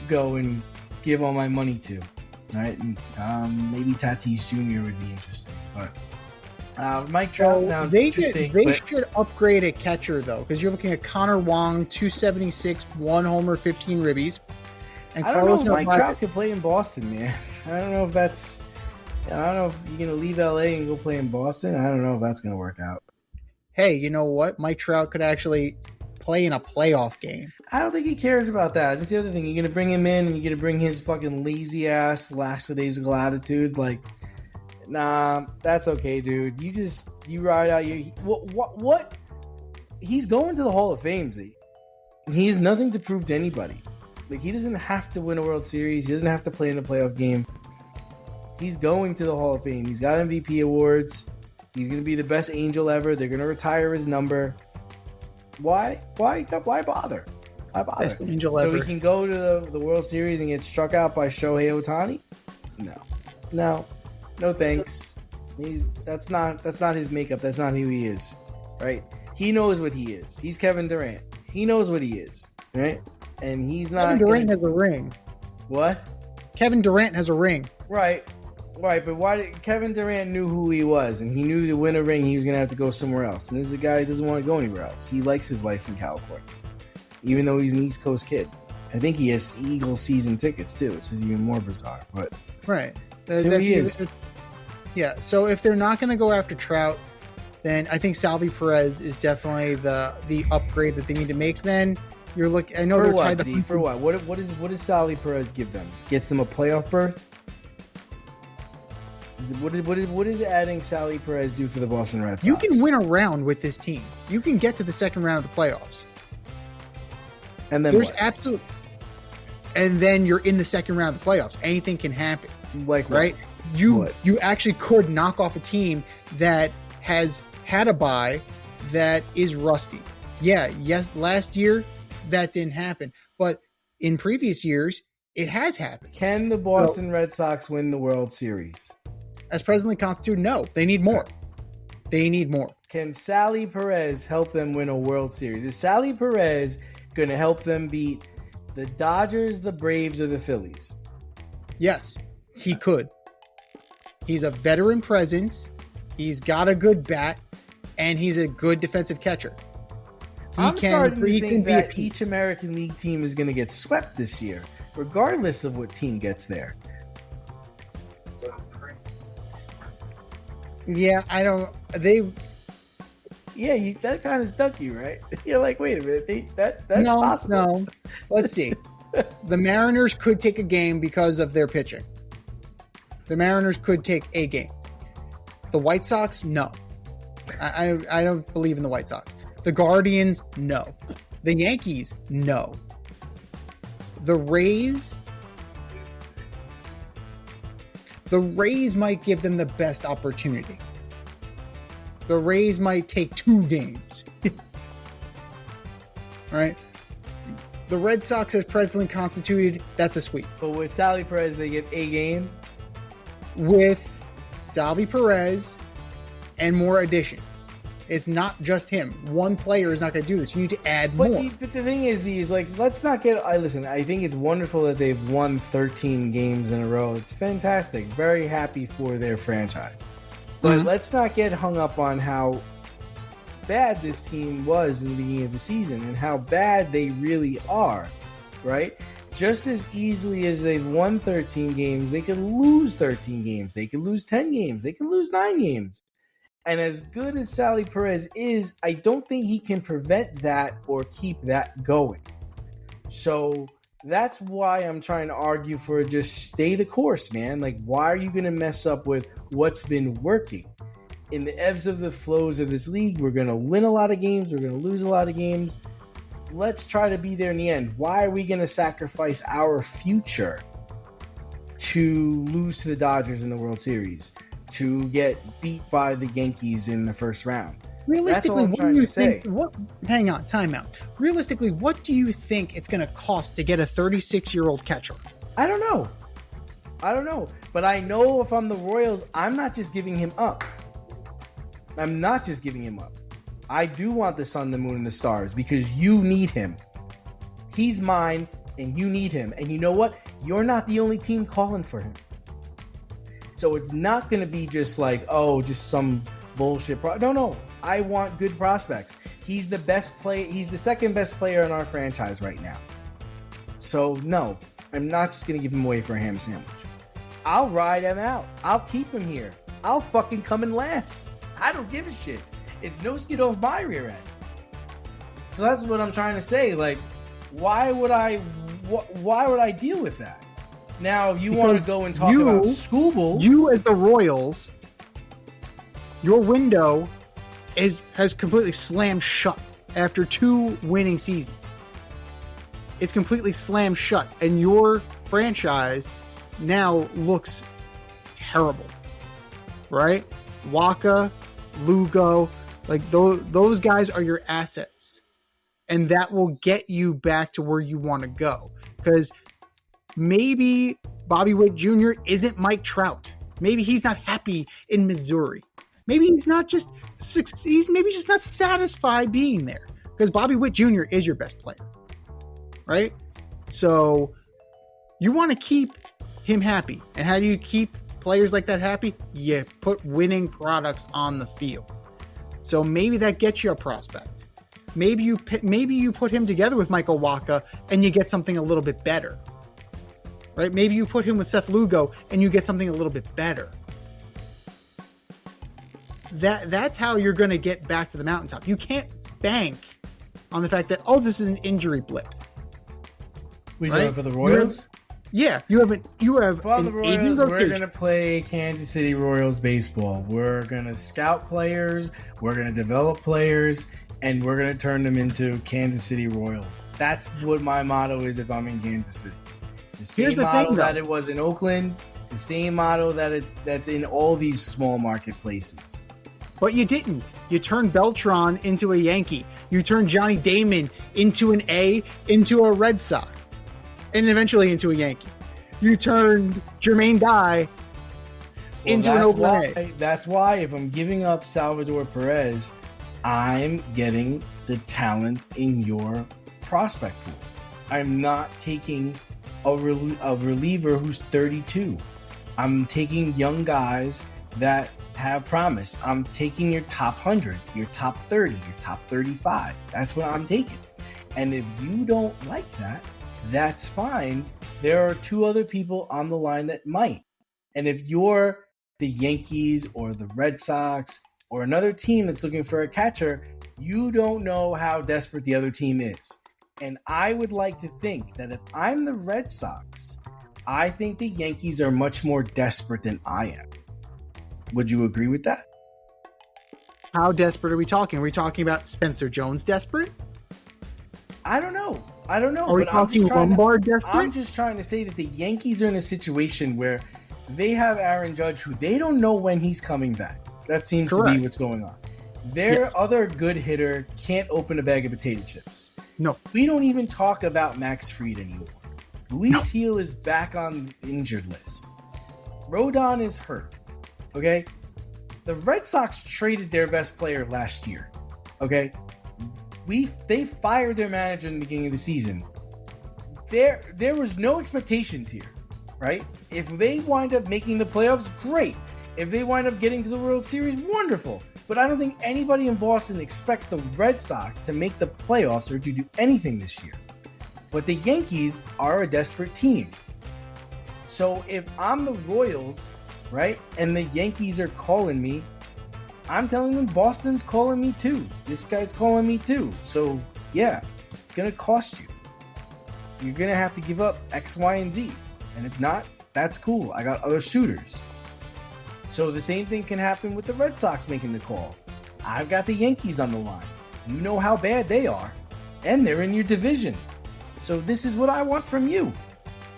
go and give all my money to, right? And, maybe Tatis Jr. would be interesting, but Mike Trout sounds interesting. They should upgrade a catcher, though, because you're looking at Connor Wong, 276, 1 homer, 15 ribbies. And I don't know if Mike Trout could play in Boston, man. I don't know if you're going to leave LA and go play in Boston. I don't know if that's going to work out. Hey, you know what? Mike Trout could actually play in a playoff game. I don't think he cares about that. That's the other thing. You're going to bring him in and you're going to bring his fucking lazy ass lackadaisical attitude. Like, nah, that's okay, dude. You ride out your... What? he's going to the Hall of Fame, Z. He has nothing to prove to anybody. Like, he doesn't have to win a World Series. He doesn't have to play in a playoff game. He's going to the Hall of Fame. He's got MVP awards. He's going to be the best Angel ever. They're going to retire his number. Why bother? Why bother? Best Angel so ever. he can go to the World Series and get struck out by Shohei Ohtani? No, thanks. That's not his makeup. That's not who he is, right? He knows what he is. He's Kevin Durant. He knows what he is, right? And he's not. Kevin Durant has a ring. What? Kevin Durant has a ring. Right. But why? Kevin Durant knew who he was, and he knew to win a ring, he was going to have to go somewhere else. And this is a guy who doesn't want to go anywhere else. He likes his life in California, even though he's an East Coast kid. I think he has Eagles season tickets too, which is even more bizarre. But right, yeah. So if they're not going to go after Trout, then I think Salvi Perez is definitely the upgrade that they need to make. Then you're looking. I know for they're what, trying to. For what? What does Salvi Perez give them? Gets them a playoff berth? What does adding Salvi Perez do for the Boston Red Sox? You can win a round with this team. You can get to the second round of the playoffs. And then there's what? And then you're in the second round of the playoffs. Anything can happen. Like what? Right? You actually could knock off a team that has had a bye that is rusty. Yes, last year that didn't happen. But in previous years, it has happened. Can the Boston Red Sox win the World Series? As presently constituted, no. They need more. They need more. Can Salvi Perez help them win a World Series? Is Salvi Perez going to help them beat the Dodgers, the Braves, or the Phillies? Yes, he could. He's a veteran presence. He's got a good bat, and he's a good defensive catcher. I'm starting to think that each American League team is going to get swept this year, regardless of what team gets there. Yeah, that kind of stuck you, right? You're like, wait a minute, that's possible. No. Let's see. The Mariners could take a game because of their pitching. The Mariners could take a game. The White Sox, no. I don't believe in the White Sox. The Guardians, no. The Yankees, no. The Rays might give them the best opportunity. The Rays might take 2 games. All right. The Red Sox, as presently constituted, that's a sweep. But with Salvi Perez, they get a game. With Salvi Perez and more additions. It's not just him. One player is not going to do this. You need to add more. But the thing is like, let's not get... Listen, I think it's wonderful that they've won 13 games in a row. It's fantastic. Very happy for their franchise. But let's not get hung up on how bad this team was in the beginning of the season and how bad they really are, right? Just as easily as they've won 13 games, they can lose 13 games. They can lose 10 games. They can lose 9 games. And as good as Salvi Perez is, I don't think he can prevent that or keep that going. So that's why I'm trying to argue for just stay the course, man. Like, why are you going to mess up with what's been working? In the ebbs of the flows of this league, we're going to win a lot of games. We're going to lose a lot of games. Let's try to be there in the end. Why are we going to sacrifice our future to lose to the Dodgers in the World Series? To get beat by the Yankees in the first round. Realistically, what do you think? Hang on, time out. Realistically, what do you think it's going to cost to get a 36-year-old catcher? I don't know. But I know if I'm the Royals, I'm not just giving him up. I do want the sun, the moon, and the stars because you need him. He's mine, and you need him. And you know what? You're not the only team calling for him. So it's not going to be just like, just some bullshit. No. I want good prospects. He's the best player. He's the second best player in our franchise right now. So no, I'm not just going to give him away for a ham sandwich. I'll ride him out. I'll keep him here. I'll fucking come in last. I don't give a shit. It's no skid off my rear end. So that's what I'm trying to say. Like, why would I deal with that? Now, you want to go and talk about Scooble. You, as the Royals, your window has completely slammed shut. after 2 winning seasons. It's completely slammed shut, and your franchise now looks terrible, right? Waka, Lugo, like those guys are your assets, and that will get you back to where you want to go. Because maybe Bobby Witt Jr. isn't Mike Trout. Maybe he's not happy in Missouri. Maybe he's not just maybe just not satisfied being there, because Bobby Witt Jr. is your best player, right? So you want to keep him happy. And how do you keep players like that happy? You put winning products on the field. So maybe that gets you a prospect. Maybe you put him together with Michael Wacha and you get something a little bit better, right? Maybe you put him with Seth Lugo and you get something a little bit better. That's how you're going to get back to the mountaintop. You can't bank on the fact that, oh, this is an injury blip. We do it for the Royals? You have for the Royals, we're going to play Kansas City Royals baseball. We're going to scout players, we're going to develop players, and we're going to turn them into Kansas City Royals. That's what my motto is if I'm in Kansas City. The same motto that it was in Oakland, the same motto that's in all these small marketplaces. But you didn't. You turned Beltran into a Yankee. You turned Johnny Damon into an A, into a Red Sox, and eventually into a Yankee. You turned Jermaine Dye into an Oakland A. That's why if I'm giving up Salvador Perez, I'm getting the talent in your prospect pool. I'm not taking a reliever who's 32. I'm taking young guys that have promise. I'm taking your top 100, your top 30, your top 35. That's what I'm taking. And if you don't like that, that's fine. There are 2 other people on the line that might. And if you're the Yankees or the Red Sox or another team that's looking for a catcher, you don't know how desperate the other team is. And I would like to think that if I'm the Red Sox, I think the Yankees are much more desperate than I am. Would you agree with that? How desperate are we talking? Are we talking about Spencer Jones desperate? I don't know. Are we talking Lombard desperate? I'm just trying to say that the Yankees are in a situation where they have Aaron Judge, who they don't know when he's coming back. That seems to be what's going on. Their other good hitter can't open a bag of potato chips. No. We don't even talk about Max Fried anymore. Luis Gil is back on the injured list. Rodon is hurt. Okay? The Red Sox traded their best player last year. Okay? They fired their manager in the beginning of the season. There was no expectations here, right? If they wind up making the playoffs, great. If they wind up getting to the World Series, wonderful. But I don't think anybody in Boston expects the Red Sox to make the playoffs or to do anything this year. But the Yankees are a desperate team. So if I'm the Royals, right, and the Yankees are calling me, I'm telling them Boston's calling me too. This guy's calling me too. So yeah, it's going to cost you. You're going to have to give up X, Y, and Z. And if not, that's cool. I got other suitors. So the same thing can happen with the Red Sox making the call. I've got the Yankees on the line. You know how bad they are. And they're in your division. So this is what I want from you.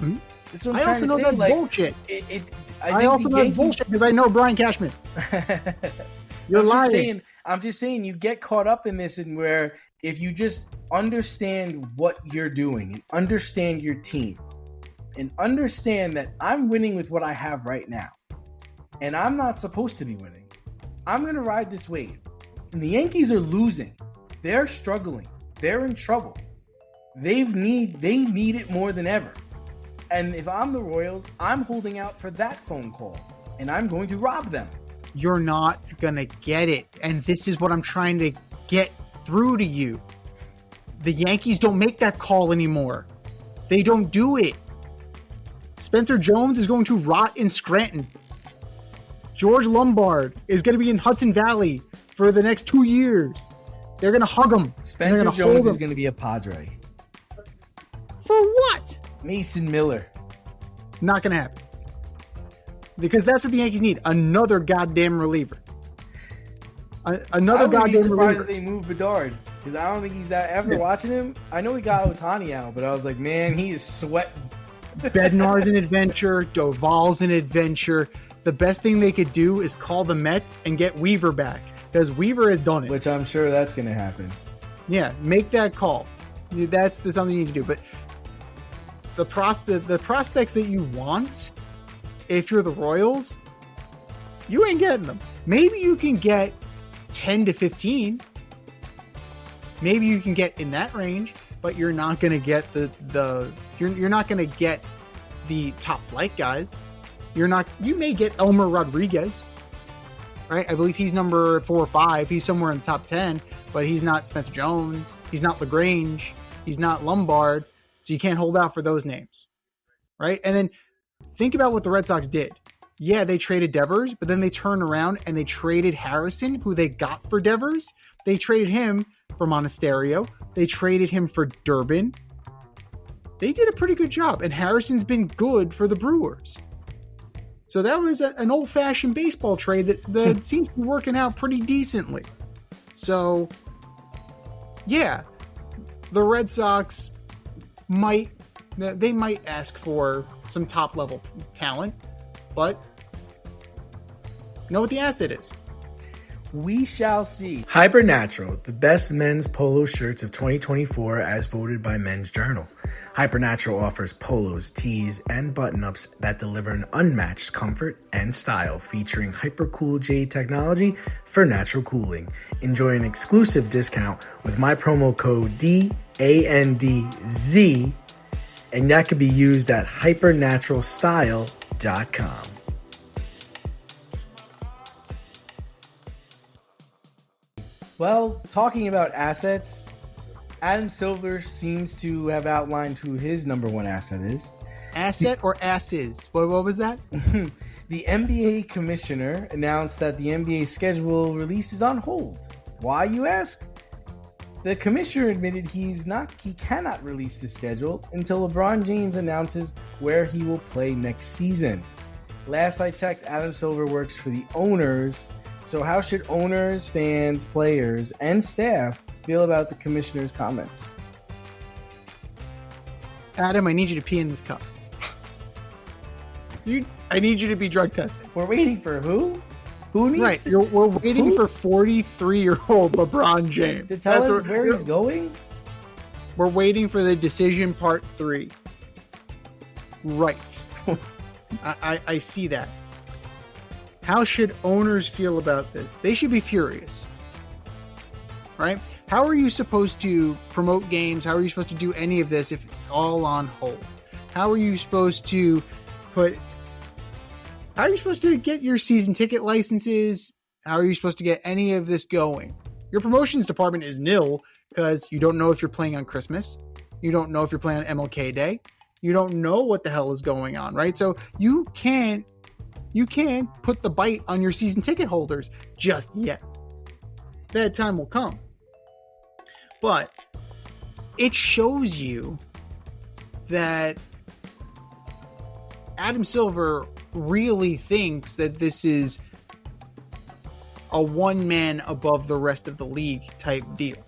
Mm-hmm. This is what I'm trying to say. That's bullshit. I also know that's bullshit because I know Brian Cashman. You're lying. I'm just saying you get caught up in this, and where if you just understand what you're doing and understand your team and understand that I'm winning with what I have right now and I'm not supposed to be winning, I'm going to ride this wave. And the Yankees are losing. They're struggling. They're in trouble. They need it more than ever. And if I'm the Royals, I'm holding out for that phone call and I'm going to rob them. You're not going to get it. And this is what I'm trying to get through to you. The Yankees don't make that call anymore. They don't do it. Spencer Jones is going to rot in Scranton. George Lombard is going to be in Hudson Valley for the next 2 years. They're going to hug him. Spencer Jones is going to be a Padre. For what? Mason Miller. Not going to happen. Because that's what the Yankees need. Another goddamn reliever. Another goddamn reliever. They moved Bedard. Because I don't think he's that ever watching him. I know he got Ohtani out, but I was like, man, he is sweating. Bednar's an adventure. Doval's an adventure. The best thing they could do is call the Mets and get Weaver back, because Weaver has done it. Which I'm sure that's going to happen. Yeah, make that call. That's something you need to do. But the prospects that you want, if you're the Royals, you ain't getting them. Maybe you can get 10 to 15. Maybe you can get in that range, but you're not going to get you're not going to get the top flight guys. You may get Elmer Rodriguez, right? I believe he's number 4 or 5. He's somewhere in the top 10, but he's not Spencer Jones. He's not LaGrange. He's not Lombard. So you can't hold out for those names, right? And then think about what the Red Sox did. Yeah, they traded Devers, but then they turned around and they traded Harrison, who they got for Devers. They traded him for Monasterio. They traded him for Durbin. They did a pretty good job, and Harrison's been good for the Brewers. So that was an old-fashioned baseball trade that seems to be working out pretty decently. So, yeah, the Red Sox might ask for some top-level talent, but know what the asset is. We shall see. Hypernatural, the best men's polo shirts of 2024 as voted by Men's Journal. Hypernatural offers polos, tees, and button-ups that deliver an unmatched comfort and style, featuring Hypercool J technology for natural cooling. Enjoy an exclusive discount with my promo code DANDZ, and that could be used at hypernaturalstyle.com. Well, talking about assets, Adam Silver seems to have outlined who his number one asset is. Asset or asses? What was that? The NBA commissioner announced that the NBA schedule release is on hold. Why, you ask? The commissioner admitted he cannot release the schedule until LeBron James announces where he will play next season. Last I checked, Adam Silver works for the owners. So how should owners, fans, players, and staff feel about the commissioner's comments? Adam, I need you to pee in this cup. I need you to be drug tested. We're waiting for who? Who needs right? We're waiting for 43-year-old LeBron James to tell us where he's going. We're waiting for the decision part 3. Right. I see that. How should owners feel about this? They should be furious, right? How are you supposed to promote games? How are you supposed to do any of this if it's all on hold? How are you supposed to get your season ticket licenses? How are you supposed to get any of this going? Your promotions department is nil because you don't know if you're playing on Christmas. You don't know if you're playing on MLK Day. You don't know what the hell is going on, right? So you can't put the bite on your season ticket holders just yet. That time will come. But it shows you that Adam Silver really thinks that this is a one man above the rest of the league type deal.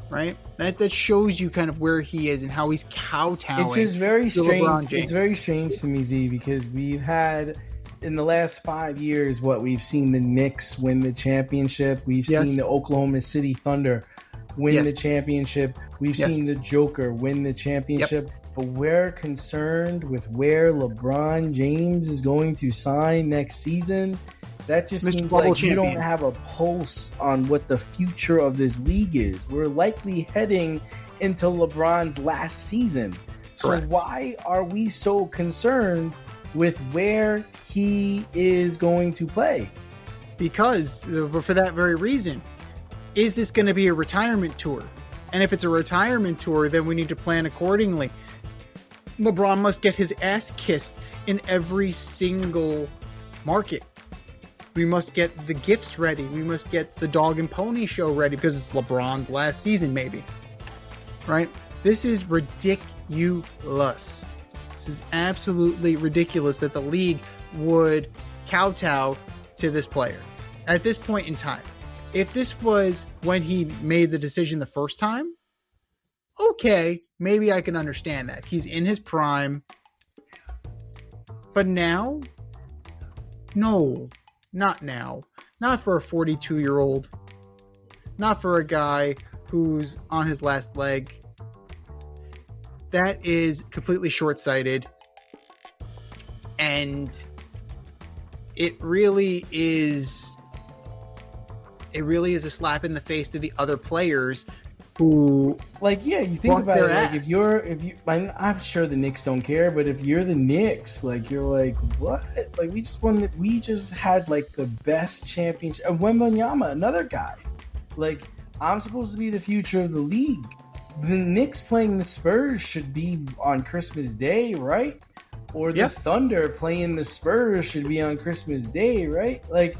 Right? That shows you kind of where he is and how he's kowtowing. It's just very strange. It's very strange to me, Z, because we've had in the last 5 years we've seen the Knicks win the championship. We've seen the Oklahoma City Thunder win the championship. We've seen the Joker win the championship. But we're concerned with where LeBron James is going to sign next season. That just seems like you don't have a pulse on what the future of this league is. We're likely heading into LeBron's last season. So why are we so concerned with where he is going to play? Because, for that very reason, is this going to be a retirement tour? And if it's a retirement tour, then we need to plan accordingly. LeBron must get his ass kissed in every single market. We must get the gifts ready. We must get the dog and pony show ready because it's LeBron's last season, maybe. Right? This is ridiculous. This is absolutely ridiculous that the league would kowtow to this player at this point in time. if this was when he made the decision the first time, okay, maybe I can understand that. He's in his prime. But now? No, not now. Not for a 42-year-old. Not for a guy who's on his last leg. That is completely short-sighted. And it really is a slap in the face to the other players who, like, yeah, you think about it, like, if you, I'm sure the Knicks don't care, but if you're the Knicks, like, you're like, what? Like, we just had, like, the best championship. Wembanyama, another guy. Like, I'm supposed to be the future of the league. The Knicks playing the Spurs should be on Christmas Day, right? Or the Thunder playing the Spurs should be on Christmas Day, right? Like,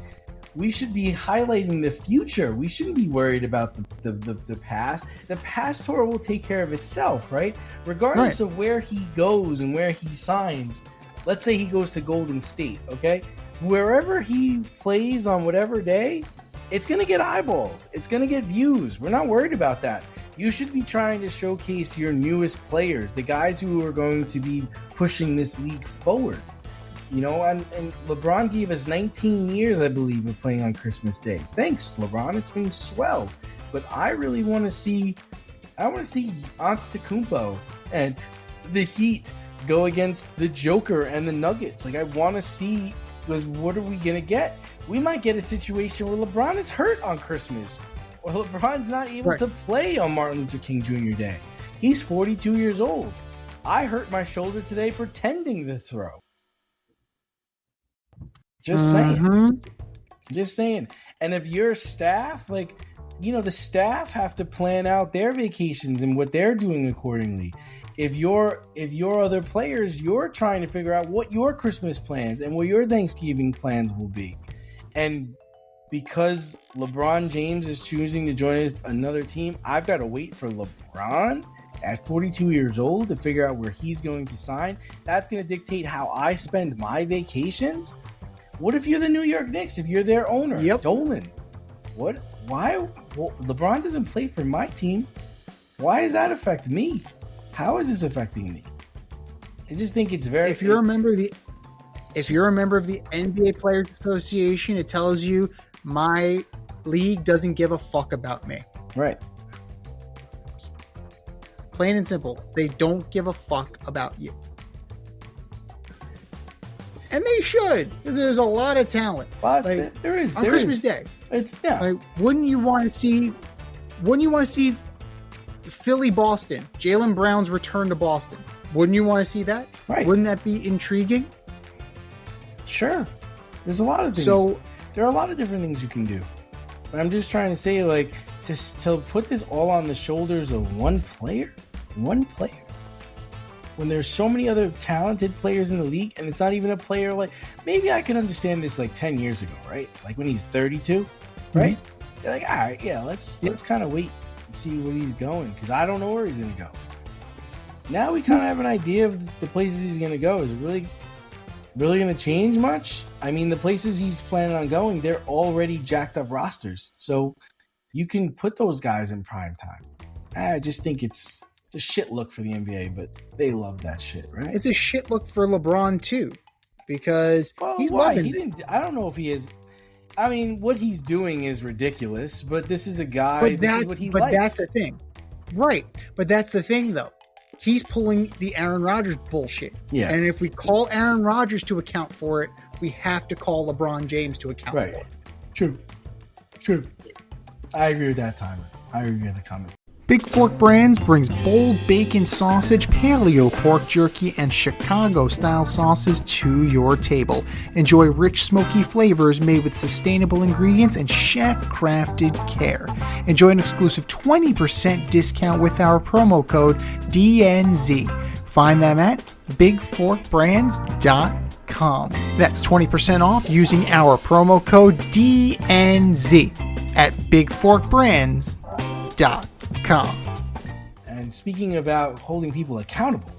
we should be highlighting the future. We shouldn't be worried about the past. The past tour will take care of itself, right? Regardless of where he goes and where he signs. Let's say he goes to Golden State, okay? Wherever he plays on whatever day, it's going to get eyeballs. It's going to get views. We're not worried about that. You should be trying to showcase your newest players, the guys who are going to be pushing this league forward. You know, and LeBron gave us 19 years, I believe, of playing on Christmas Day. Thanks, LeBron. It's been swell. But I really want to see Antetokounmpo and the Heat go against the Joker and the Nuggets. Like, I want to see, because what are we going to get? We might get a situation where LeBron is hurt on Christmas. Or LeBron's not able to play on Martin Luther King Jr. Day. He's 42 years old. I hurt my shoulder today pretending to throw. Just saying. Just saying. And if your staff, like, you know, the staff have to plan out their vacations and what they're doing accordingly. If you're other players, you're trying to figure out what your Christmas plans and what your Thanksgiving plans will be. And because LeBron James is choosing to join another team, I've got to wait for LeBron at 42 years old to figure out where he's going to sign. That's going to dictate how I spend my vacations. What if you're the New York Knicks? If you're their owner, Dolan, what? Why? Well, LeBron doesn't play for my team. Why does that affect me? How is this affecting me? I just think it's very. If you're a member of the NBA Players Association, it tells you my league doesn't give a fuck about me. Right. Plain and simple. They don't give a fuck about you. And they should, because there's a lot of talent. But like, there is on Christmas Day. Like, wouldn't you want to see Philly Boston, Jaylen Brown's return to Boston? Wouldn't you want to see that? Right. Wouldn't that be intriguing? Sure. There's a lot of things. So there are a lot of different things you can do. But I'm just trying to say, like, to put this all on the shoulders of one player, when there's so many other talented players in the league, and it's not even a player, like, maybe I can understand this like 10 years ago, right? Like when he's 32, right? You're like, all right, yeah, let's kind of wait and see where he's going, because I don't know where he's going to go. Now we kind of have an idea of the places he's going to go. Is it really going to change much? I mean, the places he's planning on going, they're already jacked up rosters. So you can put those guys in prime time. I just think it's a shit look for the NBA, but they love that shit, right? It's a shit look for LeBron too, because he's loving it. I don't know if he is. I mean, what he's doing is ridiculous, but this is a guy. This is what he likes. But that's the thing, right? But that's the thing, though. He's pulling the Aaron Rodgers bullshit. Yeah. And if we call Aaron Rodgers to account for it, we have to call LeBron James to account for it. True. I agree with that, Tyler. I agree with the comment. Big Fork Brands brings bold bacon sausage, paleo pork jerky, and Chicago-style sauces to your table. Enjoy rich, smoky flavors made with sustainable ingredients and chef-crafted care. Enjoy an exclusive 20% discount with our promo code DNZ. Find them at bigforkbrands.com. That's 20% off using our promo code DNZ at bigforkbrands.com. And speaking about holding people accountable,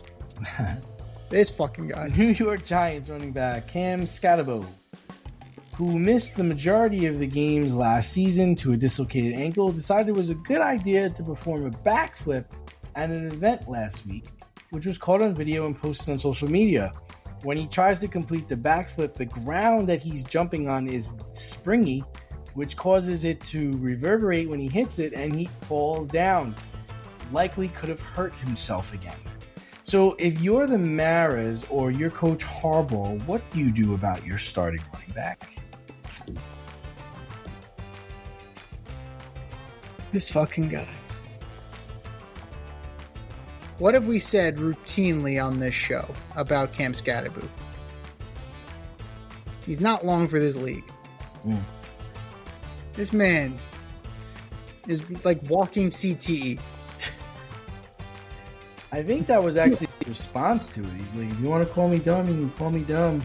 this fucking guy, New York Giants running back Cam Scatterbo who missed the majority of the games last season to a dislocated ankle, decided it was a good idea to perform a backflip at an event last week, which was caught on video and posted on social media. When he tries to complete the backflip, the ground that he's jumping on is springy, which causes it to reverberate when he hits it, and he falls down. Likely could have hurt himself again. So if you're the Maras or you're Coach Harbaugh, what do you do about your starting running back? This fucking guy. What have we said routinely on this show about Cam Scatterboo? He's not long for this league. This man is like walking CTE. I think that was actually a response to it. He's like, if you want to call me dumb, you can call me dumb.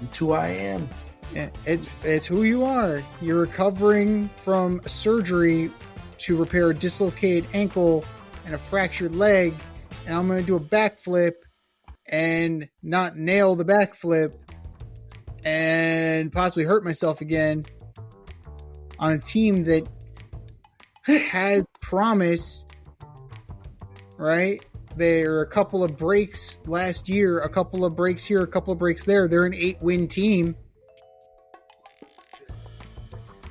It's who I am. Yeah, it's who you are. You're recovering from a surgery to repair a dislocated ankle and a fractured leg, and I'm going to do a backflip and not nail the backflip and possibly hurt myself again on a team that has promise, right? There are a couple of breaks last year, a couple of breaks here, a couple of breaks there. They're an 8-win team.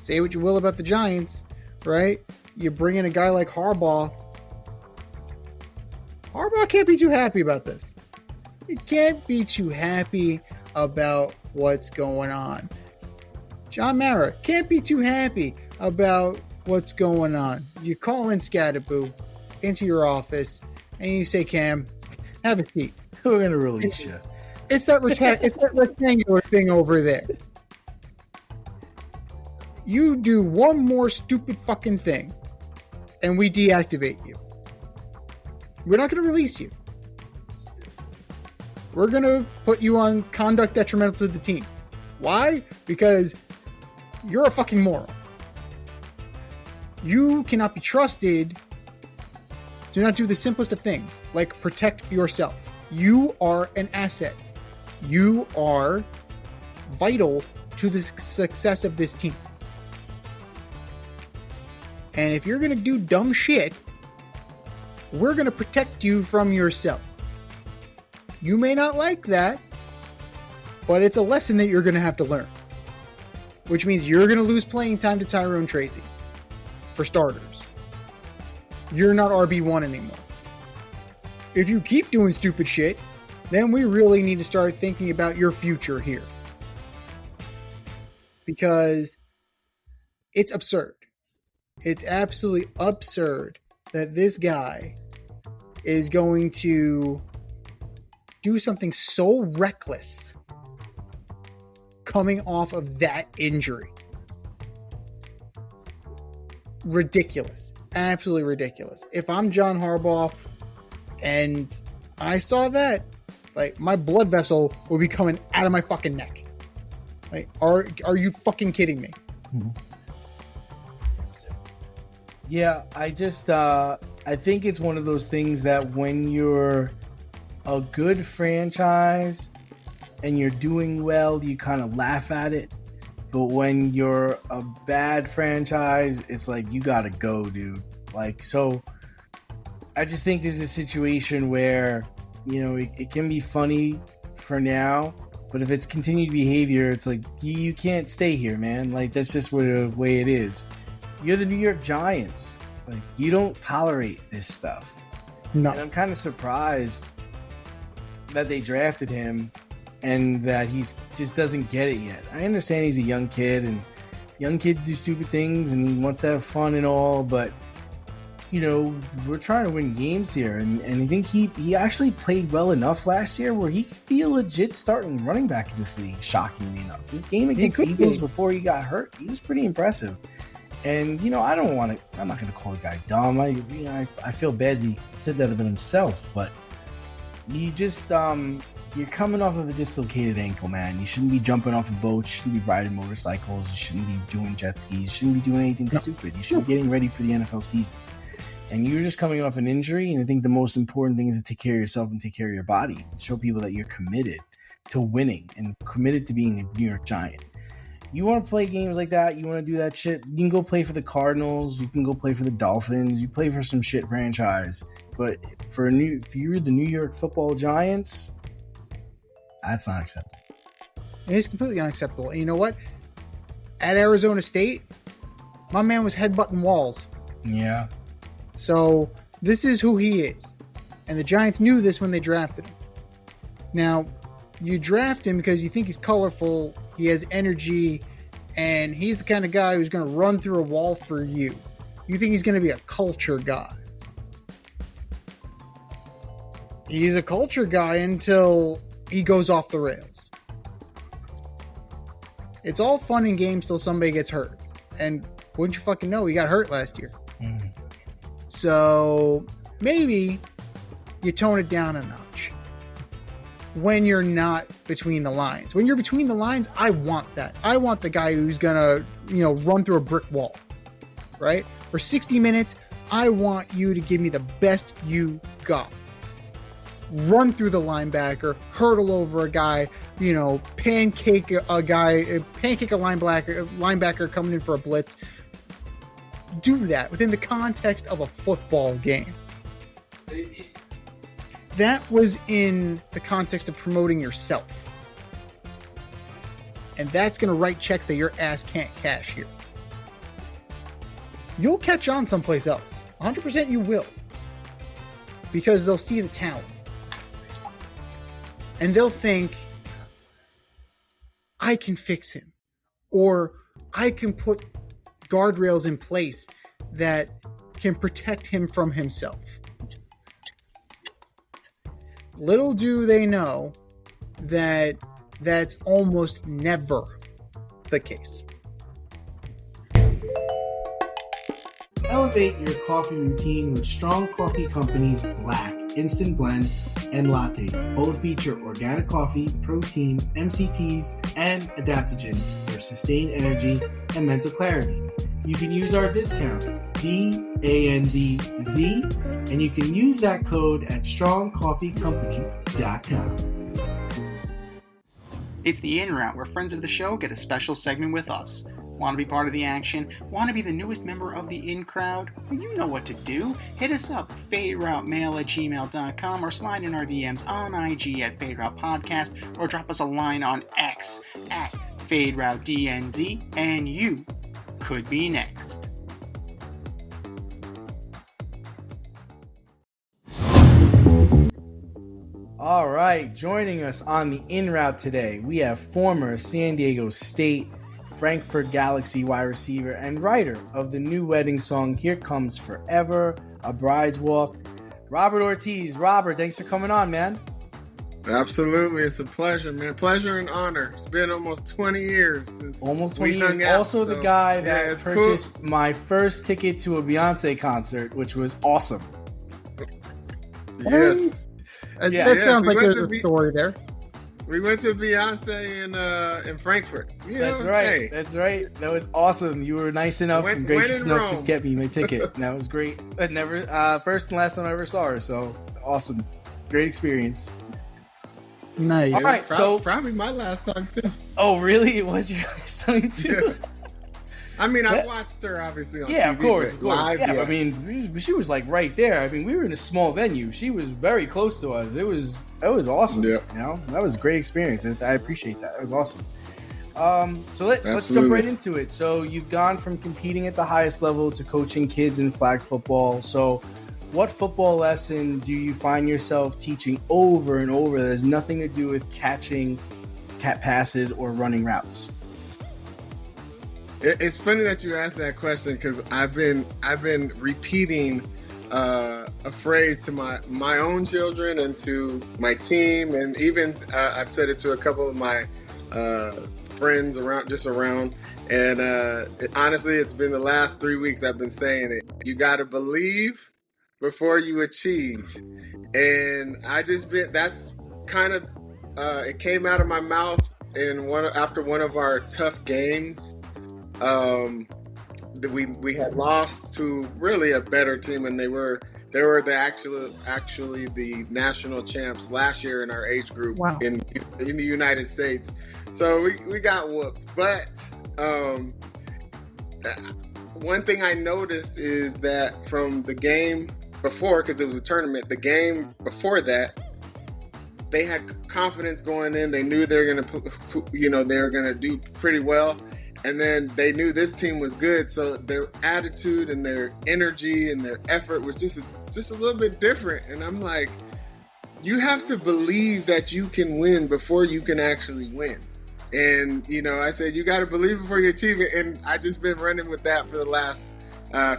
Say what you will about the Giants, right? You bring in a guy like Harbaugh. Harbaugh can't be too happy about this. He can't be too happy about what's going on. John Mara can't be too happy about what's going on. You call in Scatterboo into your office and you say, Cam, have a seat. We're going to release you. It's that rectangular thing over there. You do one more stupid fucking thing and we deactivate you. We're not going to release you. We're going to put you on conduct detrimental to the team. Why? Because you're a fucking moron. You cannot be trusted to not do the simplest of things, like protect yourself. You are an asset. You are vital to the success of this team. And if you're going to do dumb shit, we're going to protect you from yourself. You may not like that, but it's a lesson that you're going to have to learn. Which means you're going to lose playing time to Tyrone Tracy. For starters. You're not RB1 anymore. If you keep doing stupid shit, then we really need to start thinking about your future here. Because it's absurd. It's absolutely absurd that this guy is going to do something so reckless coming off of that injury. Ridiculous. Absolutely ridiculous. If I'm John Harbaugh and I saw that, like, my blood vessel would be coming out of my fucking neck. Like, are you fucking kidding me? Yeah, I think it's one of those things that when you're a good franchise and you're doing well, you kind of laugh at it. But when you're a bad franchise, it's like, you gotta go, dude. Like, so I just think this is a situation where, you know, it can be funny for now, but if it's continued behavior, it's like, you can't stay here, man. Like, that's just the way it is. You're the New York Giants. Like, you don't tolerate this stuff. No. And I'm kind of surprised that they drafted him and that he's just doesn't get it yet. I understand he's a young kid and young kids do stupid things and he wants to have fun and all, but, you know, we're trying to win games here. And I think he actually played well enough last year where he could be a legit starting running back in this league, shockingly enough. This game against the Eagles before he got hurt, he was pretty impressive. And, you know, I'm not going to call the guy dumb. I feel bad he said that about himself, but you just, you're coming off of a dislocated ankle, man. You shouldn't be jumping off of boats. You shouldn't be riding motorcycles. You shouldn't be doing jet skis. You shouldn't be doing anything stupid. You should be getting ready for the NFL season. And you're just coming off an injury, and I think the most important thing is to take care of yourself and take care of your body. Show people that you're committed to winning and committed to being a New York Giant. You want to play games like that? You want to do that shit? You can go play for the Cardinals. You can go play for the Dolphins. You play for some shit franchise. But if you're the New York Football Giants, that's not acceptable. It is completely unacceptable. And you know what? At Arizona State, my man was headbutting walls. Yeah. So this is who he is. And the Giants knew this when they drafted him. Now, you draft him because you think he's colorful, he has energy, and he's the kind of guy who's going to run through a wall for you. You think he's going to be a culture guy. He's a culture guy until he goes off the rails. It's all fun and games till somebody gets hurt. And wouldn't you fucking know, he got hurt last year. Mm. So maybe you tone it down a notch when you're not between the lines. When you're between the lines, I want that. I want the guy who's going to, run through a brick wall, right? For 60 minutes, I want you to give me the best you got. Run through the linebacker, hurdle over a guy, pancake a linebacker coming in for a blitz. Do that within the context of a football game. That was in the context of promoting yourself. And that's going to write checks that your ass can't cash here. You'll catch on someplace else. 100% you will. Because they'll see the talent. And they'll think, I can fix him. Or I can put guardrails in place that can protect him from himself. Little do they know that that's almost never the case. Elevate your coffee routine with Strong Coffee Company's Black, Instant Blend, and Lattes. Both feature organic coffee, protein, MCTs, and adaptogens for sustained energy and mental clarity. You can use our discount, DANDZ, and you can use that code at strongcoffeecompany.com. It's the In Route, where friends of the show get a special segment with us. Want to be part of the action? Want to be the newest member of the In Crowd? Well, you know what to do. Hit us up, faderoutemail@gmail.com, or slide in our DMs on IG at FadeRoutePodcast, or drop us a line on X at FadeRouteDNZ, and you could be next. All right, joining us on the In Route today, we have former San Diego State Frankfurt Galaxy wide receiver and writer of the new wedding song, Here Comes Forever, A Bride's Walk, Robert Ortiz. Robert, thanks for coming on, man. Absolutely. It's a pleasure, man. Pleasure and honor. It's been almost 20 years since we hung out. Also the guy that purchased my first ticket to a Beyonce concert, which was awesome. Yes. That sounds like there's a story there. We went to Beyonce in Frankfurt. That's right. Hey. That's right. That was awesome. You were nice enough and gracious enough to get me my ticket. And that was great. I never first and last time I ever saw her. So awesome. Great experience. Nice. All right. Probably my last time too. Oh, really? It was your last time too? Yeah. I mean, I watched her obviously on TV. Of course. Live. Yeah, I mean, she was like right there. I mean, we were in a small venue. She was very close to us. It was awesome. Yeah. That was a great experience. I appreciate that. It was awesome. So let's jump right into it. So you've gone from competing at the highest level to coaching kids in flag football. So what football lesson do you find yourself teaching over and over that has nothing to do with catching cat passes or running routes? It's funny that you asked that question because I've been repeating a phrase to my own children and to my team, and even I've said it to a couple of my friends around. And honestly, it's been the last 3 weeks I've been saying it. You got to believe before you achieve, and that's kind of it came out of my mouth after one of our tough games. We had lost to really a better team, and they were actually the national champs last year in our age group. Wow. in the United States. So we got whooped, but One thing I noticed is that from the game before, because it was a tournament, the game before that, they had confidence going in. They knew they were going to, they were going to do pretty well. And then they knew this team was good. So their attitude and their energy and their effort was just a little bit different. And I'm like, you have to believe that you can win before you can actually win. And, I said, you got to believe before you achieve it. And I just been running with that for the last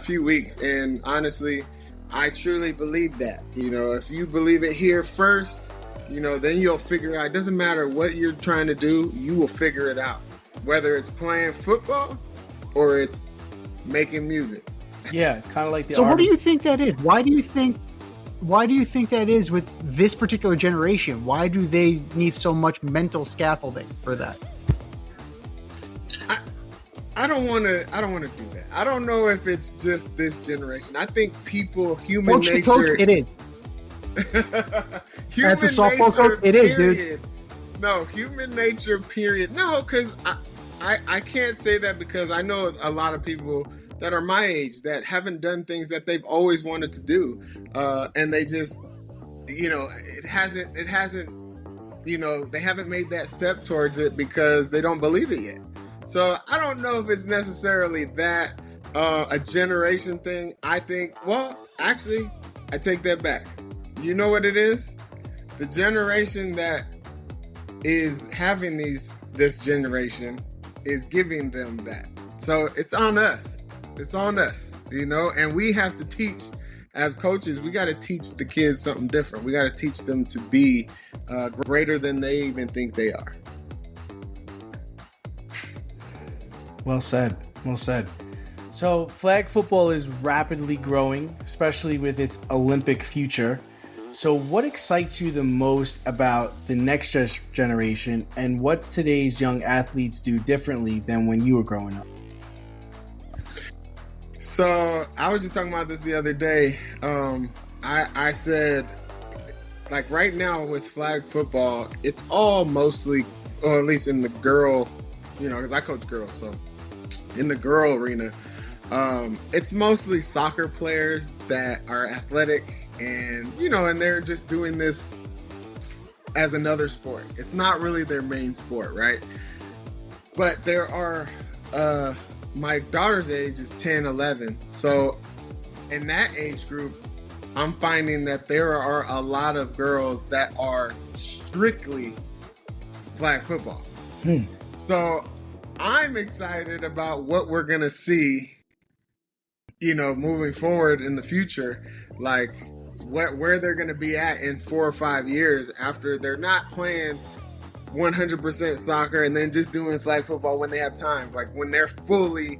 few weeks. And honestly, I truly believe that. If you believe it here first, then you'll figure out. It doesn't matter what you're trying to do, you will figure it out. Whether it's playing football or it's making music. Yeah, it's kind of like the. So, what do you think that is? Why do you think that is with this particular generation? Why do they need so much mental scaffolding for that? I don't want to do that. I don't know if it's just this generation. I think human nature. Coach, it is. As a softball coach, it is, dude. No, human nature, period. No, because I can't say that, because I know a lot of people that are my age that haven't done things that they've always wanted to do. And they just, it hasn't, they haven't made that step towards it because they don't believe it yet. So I don't know if it's necessarily that a generation thing. I think, actually, I take that back. You know what it is? The generation that is having this generation is giving them that. So it's on us. It's on us, and we have to teach. As coaches, we got to teach the kids something different. We got to teach them to be greater than they even think they are. Well said. Well said. So flag football is rapidly growing, especially with its Olympic future. So what excites you the most about the next generation, and what today's young athletes do differently than when you were growing up? So I was just talking about this the other day. I said, like, right now with flag football, it's all mostly, or at least in the girl, because I coach girls, so in the girl arena, it's mostly soccer players that are athletic and, and they're just doing this as another sport. It's not really their main sport, right? But there are, my daughter's age is 10, 11. So in that age group, I'm finding that there are a lot of girls that are strictly flag football. So I'm excited about what we're going to see, moving forward in the future, like where they're going to be at in 4 or 5 years after they're not playing 100% soccer and then just doing flag football when they have time, like when they're fully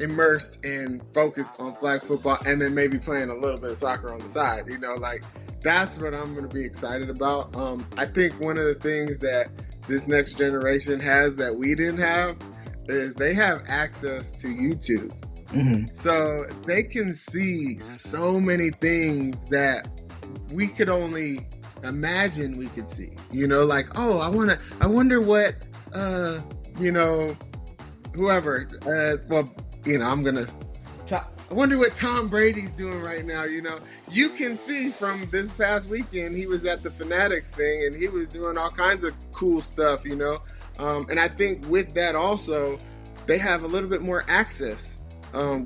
immersed and focused on flag football and then maybe playing a little bit of soccer on the side, that's what I'm going to be excited about. I think one of the things that this next generation has that we didn't have is they have access to YouTube. Mm-hmm. So they can see so many things that we could only imagine we could see, like, oh, I wonder what, whoever, I wonder what Tom Brady's doing right now. You can see from this past weekend, he was at the Fanatics thing and he was doing all kinds of cool stuff, and I think with that also, they have a little bit more access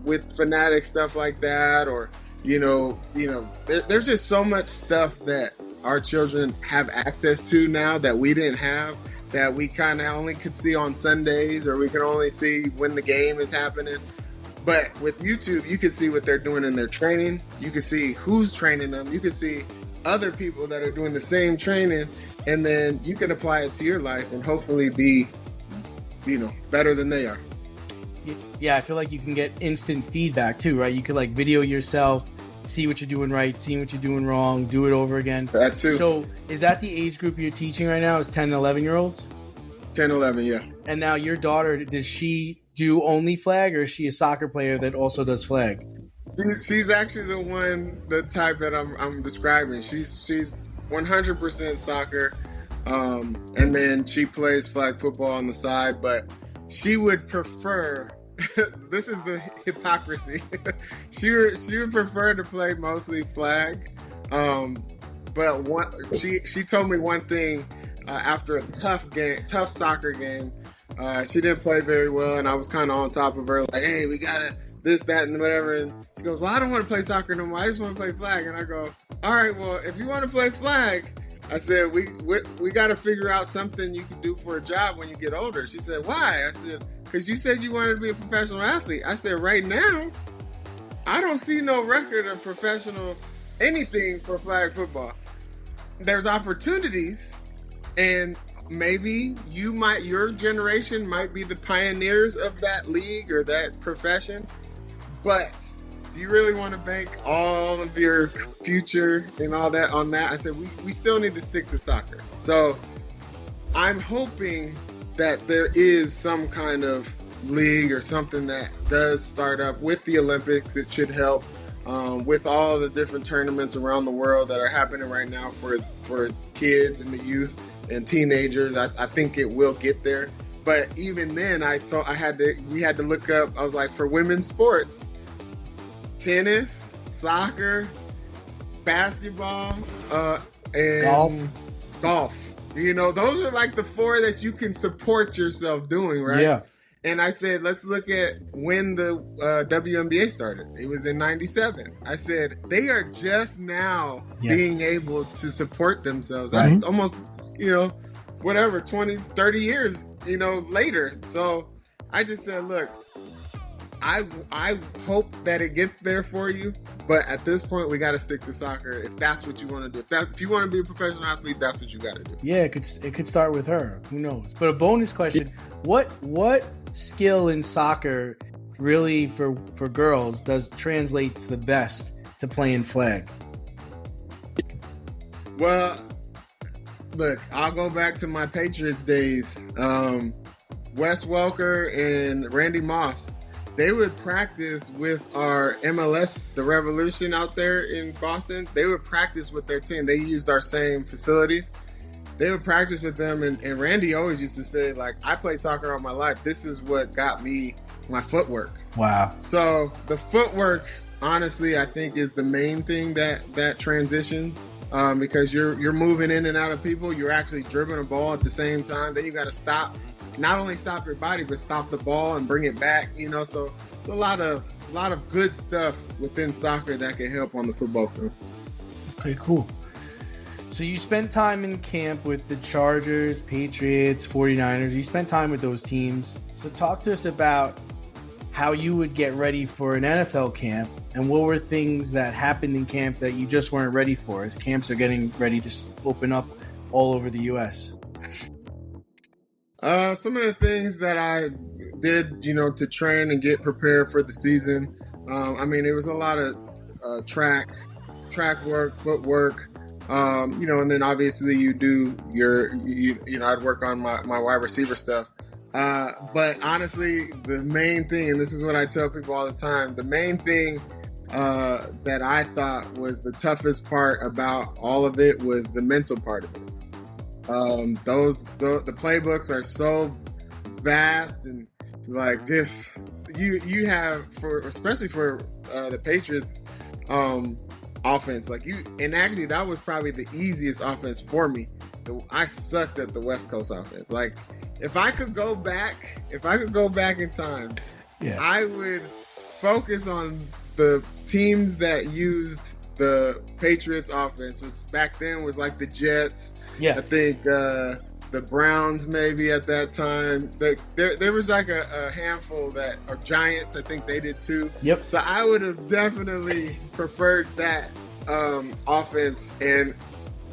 with Fanatic stuff like that, or, there's just so much stuff that our children have access to now that we didn't have, that we kind of only could see on Sundays, or we can only see when the game is happening. But with YouTube, you can see what they're doing in their training. You can see who's training them. You can see other people that are doing the same training, and then you can apply it to your life and hopefully be, better than they are. Yeah, I feel like you can get instant feedback too, right? You could like video yourself, see what you're doing right, see what you're doing wrong, do it over again. That too. So is that the age group you're teaching right now, is 10 and 11-year-olds? 10, 11, yeah. And now your daughter, does she do only flag, or is she a soccer player that also does flag? She's actually the type that I'm describing. She's 100% soccer, and then she plays flag football on the side. But she would prefer. This is the hypocrisy. she would prefer to play mostly flag, but she told me one thing after a tough soccer game. She didn't play very well, and I was kind of on top of her, like, "Hey, we gotta this, that, and whatever." And she goes, "Well, I don't want to play soccer no more. I just want to play flag." And I go, "All right, well, if you want to play flag," I said, we got to figure out something you can do for a job when you get older. She said, "Why?" I said, "Because you said you wanted to be a professional athlete." I said, "Right now, I don't see no record of professional anything for flag football. There's opportunities, and maybe your generation might be the pioneers of that league or that profession, but do you really want to bank all of your future and all that on that?" I said, we still need to stick to soccer. So I'm hoping that there is some kind of league or something that does start up with the Olympics. It should help with all the different tournaments around the world that are happening right now for kids and the youth and teenagers. I think it will get there. But even then, we had to look up. I was like, for women's sports, tennis, soccer, basketball, and golf. You know, those are like the four that you can support yourself doing, right? Yeah. And I said, let's look at when the WNBA started. It was in 97. I said, they are just now being able to support themselves. That's almost, 20, 30 years, later. So I just said, look, I hope that it gets there for you, but at this point we got to stick to soccer if that's what you want to do. If you want to be a professional athlete, that's what you got to do. Yeah, it could start with her. Who knows? But a bonus question: what skill in soccer really for girls translates the best to playing flag? Well, look, I'll go back to my Patriots days. Wes Welker and Randy Moss. They would practice with our MLS, the Revolution out there in Boston. They would practice with their team. They used our same facilities. They would practice with them. And Randy always used to say, like, I played soccer all my life. This is what got me my footwork. Wow. So the footwork, honestly, I think is the main thing that transitions because you're moving in and out of people. You're actually dribbling a ball at the same time. Then you got to stop. Not only stop your body, but stop the ball and bring it back, so it's a lot of good stuff within soccer that can help on the football field. Okay, cool. So you spent time in camp with the Chargers, Patriots, 49ers. You spent time with those teams. So talk to us about how you would get ready for an NFL camp and what were things that happened in camp that you just weren't ready for as camps are getting ready to open up all over the U.S. Some of the things that I did, to train and get prepared for the season. It was a lot of track work, footwork, and then obviously you do I'd work on my wide receiver stuff. But honestly, the main thing, and this is what I tell people all the time, the main thing that I thought was the toughest part about all of it was the mental part of it. The playbooks are so vast and like just you have especially for the Patriots offense, and actually that was probably the easiest offense for me. I sucked at the West Coast offense. Like if I could go back in time, I would focus on the teams that used the Patriots offense, which back then was like the Jets. Yeah, I think the Browns maybe at that time. There was like a handful that are Giants. I think they did too. Yep. So I would have definitely preferred that offense. And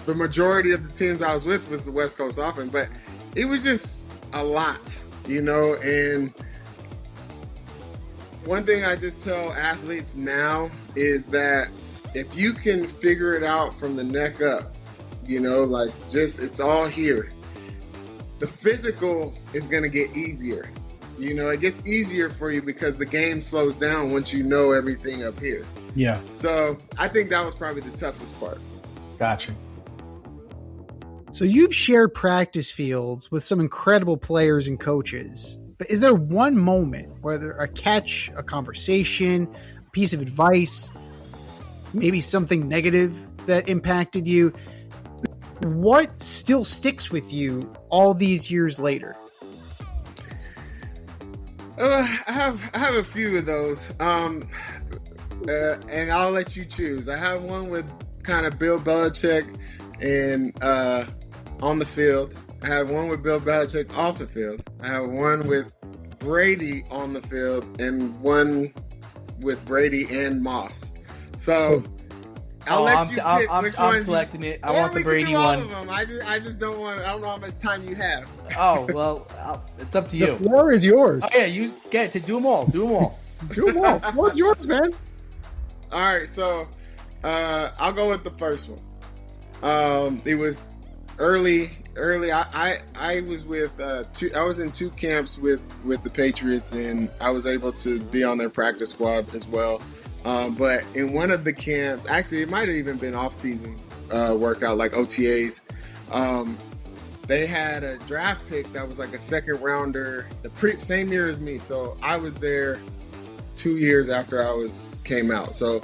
the majority of the teams I was with was the West Coast offense. But it was just a lot, And one thing I just tell athletes now is that if you can figure it out from the neck up, it's all here. The physical is going to get easier. It gets easier for you because the game slows down once you know everything up here. Yeah. So I think that was probably the toughest part. Gotcha. So you've shared practice fields with some incredible players and coaches. but is there one moment, whether a catch, a conversation, a piece of advice, maybe something negative that impacted you? What still sticks with you all these years later? I have a few of those, and I'll let you choose. I have one with kind of Bill Belichick and on the field. I have one with Bill Belichick off the field. I have one with Brady on the field, and one with Brady and Moss. So I'll let you pick which one. I'm selecting it. I want the Brady one. All of them. I just don't want. I don't know how much time you have. Oh well, it's up to you. The floor is yours. Oh yeah, you get to do them all. Do them all. Do them all. What's yours, man? All right, so I'll go with the first one. It was early. I was with I was in two camps with the Patriots, and I was able to be on their practice squad as well. But in one of the camps, actually, it might have even been off-season workout, like OTAs. They had a draft pick that was like a second rounder, same year as me. So I was there 2 years after I came out. So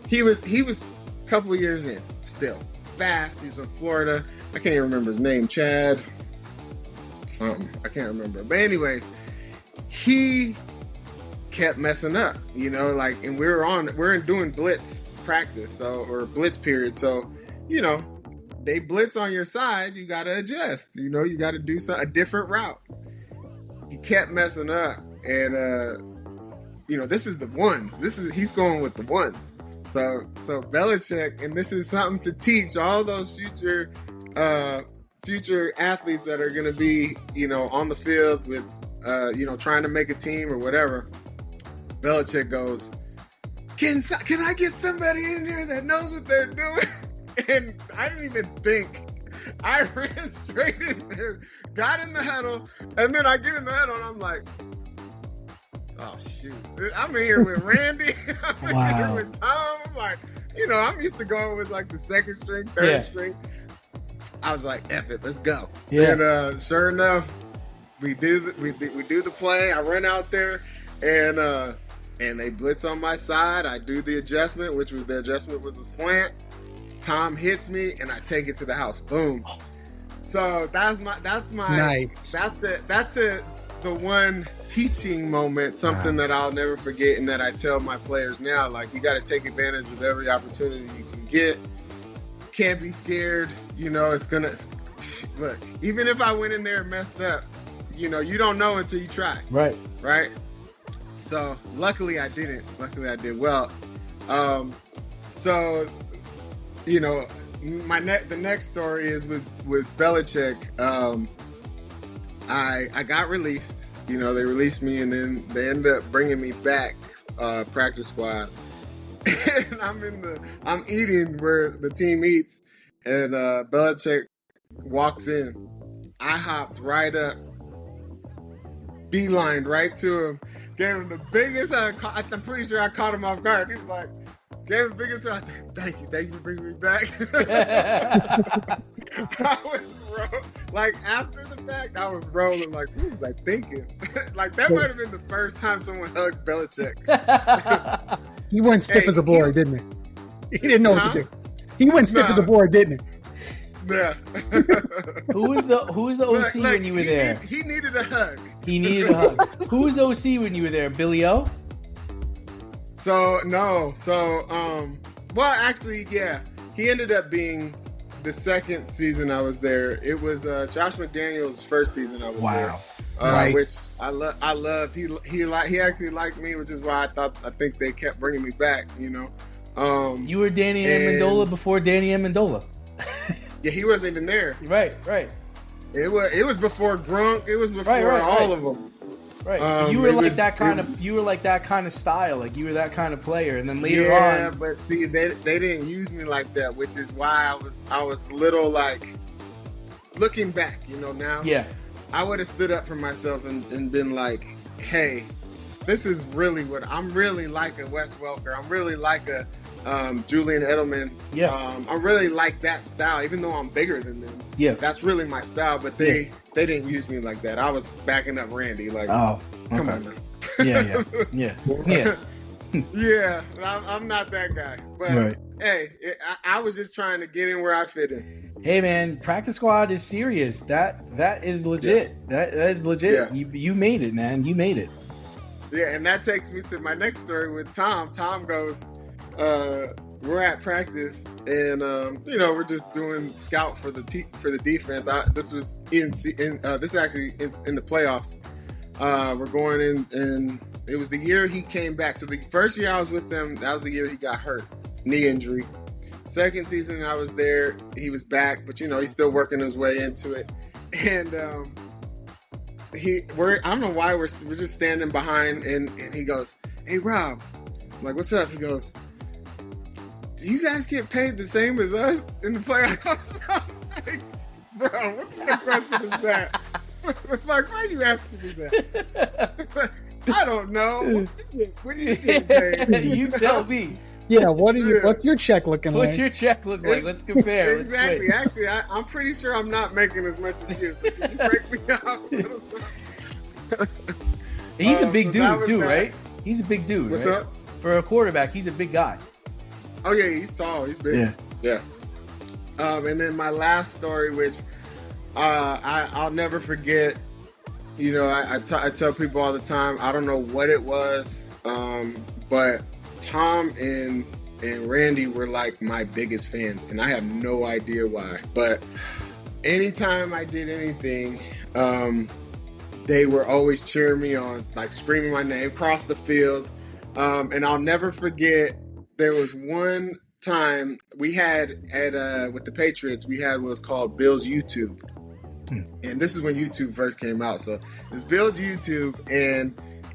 he was a couple of years in still. Fast. He's from Florida. I can't even remember his name. Chad something. I can't remember. But anyways, he kept messing up, and we're doing blitz practice, or blitz period. So, they blitz on your side, you got to adjust, you got to do a different route. He kept messing up, and, this is the ones. He's going with the ones. So Belichick, and this is something to teach all those future athletes that are going to be, on the field with, trying to make a team or whatever. Belichick goes, can I get somebody in here that knows what they're doing? And I didn't even think. I ran straight in there, got in the huddle, and then I get in the huddle, and I'm like, oh, shoot. I'm in here with Randy. I'm in here with Tom. I'm like, I'm used to going with like the second string, third string. I was like, F it, let's go. Yeah. And sure enough, we do the play. I run out there, and they blitz on my side. I do the adjustment, the adjustment was a slant. Tom hits me, and I take it to the house. Boom. So that's my nice. That's it. The one teaching moment, something that I'll never forget, and that I tell my players now, like, you got to take advantage of every opportunity you can get. Can't be scared. It's gonna look. Even if I went in there and messed up, you don't know until you try. Right. So luckily I didn't. Luckily I did well. So the next story is with Belichick. I got released. They released me, and then they ended up bringing me back practice squad. And I'm eating where the team eats, and Belichick walks in. I hopped right up, beelined right to him. Gave him the biggest hug. I'm pretty sure I caught him off guard. He was like, gave him the biggest hug. Thank you for bringing me back. I was like, after the fact, I was rolling like, what was I thinking? Like, that might have been the first time someone hugged Belichick. He went stiff as a board, didn't he? He didn't know what to do. He went stiff as a board, didn't he? Yeah. Who was the OC when you were there? He needed a hug. He needed a hug. Who was the OC when you were there? Billy O? Well, actually, yeah. He ended up being the second season I was there. It was Josh McDaniels' first season I was there. Right. Which I loved. He actually liked me, which is why I think they kept bringing me back, You were Danny Amendola before Danny Amendola. Yeah, he wasn't even there. Right. It was before Gronk. It was before all of them. Right. You were like that kind of style. Like, you were that kind of player. And then later on. Yeah, but see, they didn't use me like that, which is why I was little, like, looking back, now. Yeah. I would have stood up for myself and been like, hey, this is really what I'm really like a Wes Welker. I'm really like a Julian Edelman. Yeah. I really like that style, even though I'm bigger than them. Yeah. That's really my style, but they didn't use me like that. I was backing up Randy. Like, Oh, come okay. on now. Yeah. Yeah, I'm not that guy. But Right. hey, I was just trying to get in where I fit in. Hey man, practice squad is serious. That is legit. That is legit. Yeah. You made it, man. You made it. Yeah, and that takes me to my next story with Tom. Tom goes, we're at practice, and we're just doing scout for the defense. This was this is actually in the playoffs. We're going in, and it was the year he came back. So the first year I was with them, that was the year he got hurt, knee injury. Second season I was there, he was back, but he's still working his way into it. And I don't know why we're just standing behind, and he goes, "Hey Rob," I'm like, "What's up?" He goes, "Do you guys get paid the same as us in the playoffs?" I was like, "Bro, what kind of question is that?" Like, why are you asking me that? I don't know. What do you get paid? You tell me. Yeah, what's your check looking like? What's your check look like? Let's compare. Exactly. Actually, I'm pretty sure I'm not making as much as you. So can you break me off a little something? He's a big dude too, that. right? He's a big dude. What's right? up? For a quarterback, he's a big guy. Oh yeah, he's tall. He's big. Yeah. And then my last story, which I'll never forget. I tell people all the time. I don't know what it was, but Tom and Randy were like my biggest fans, and I have no idea why. But anytime I did anything, they were always cheering me on, like screaming my name across the field. And I'll never forget, there was one time we had with the Patriots, we had what was called Bill's YouTube. And this is when YouTube first came out. So it's Bill's YouTube, and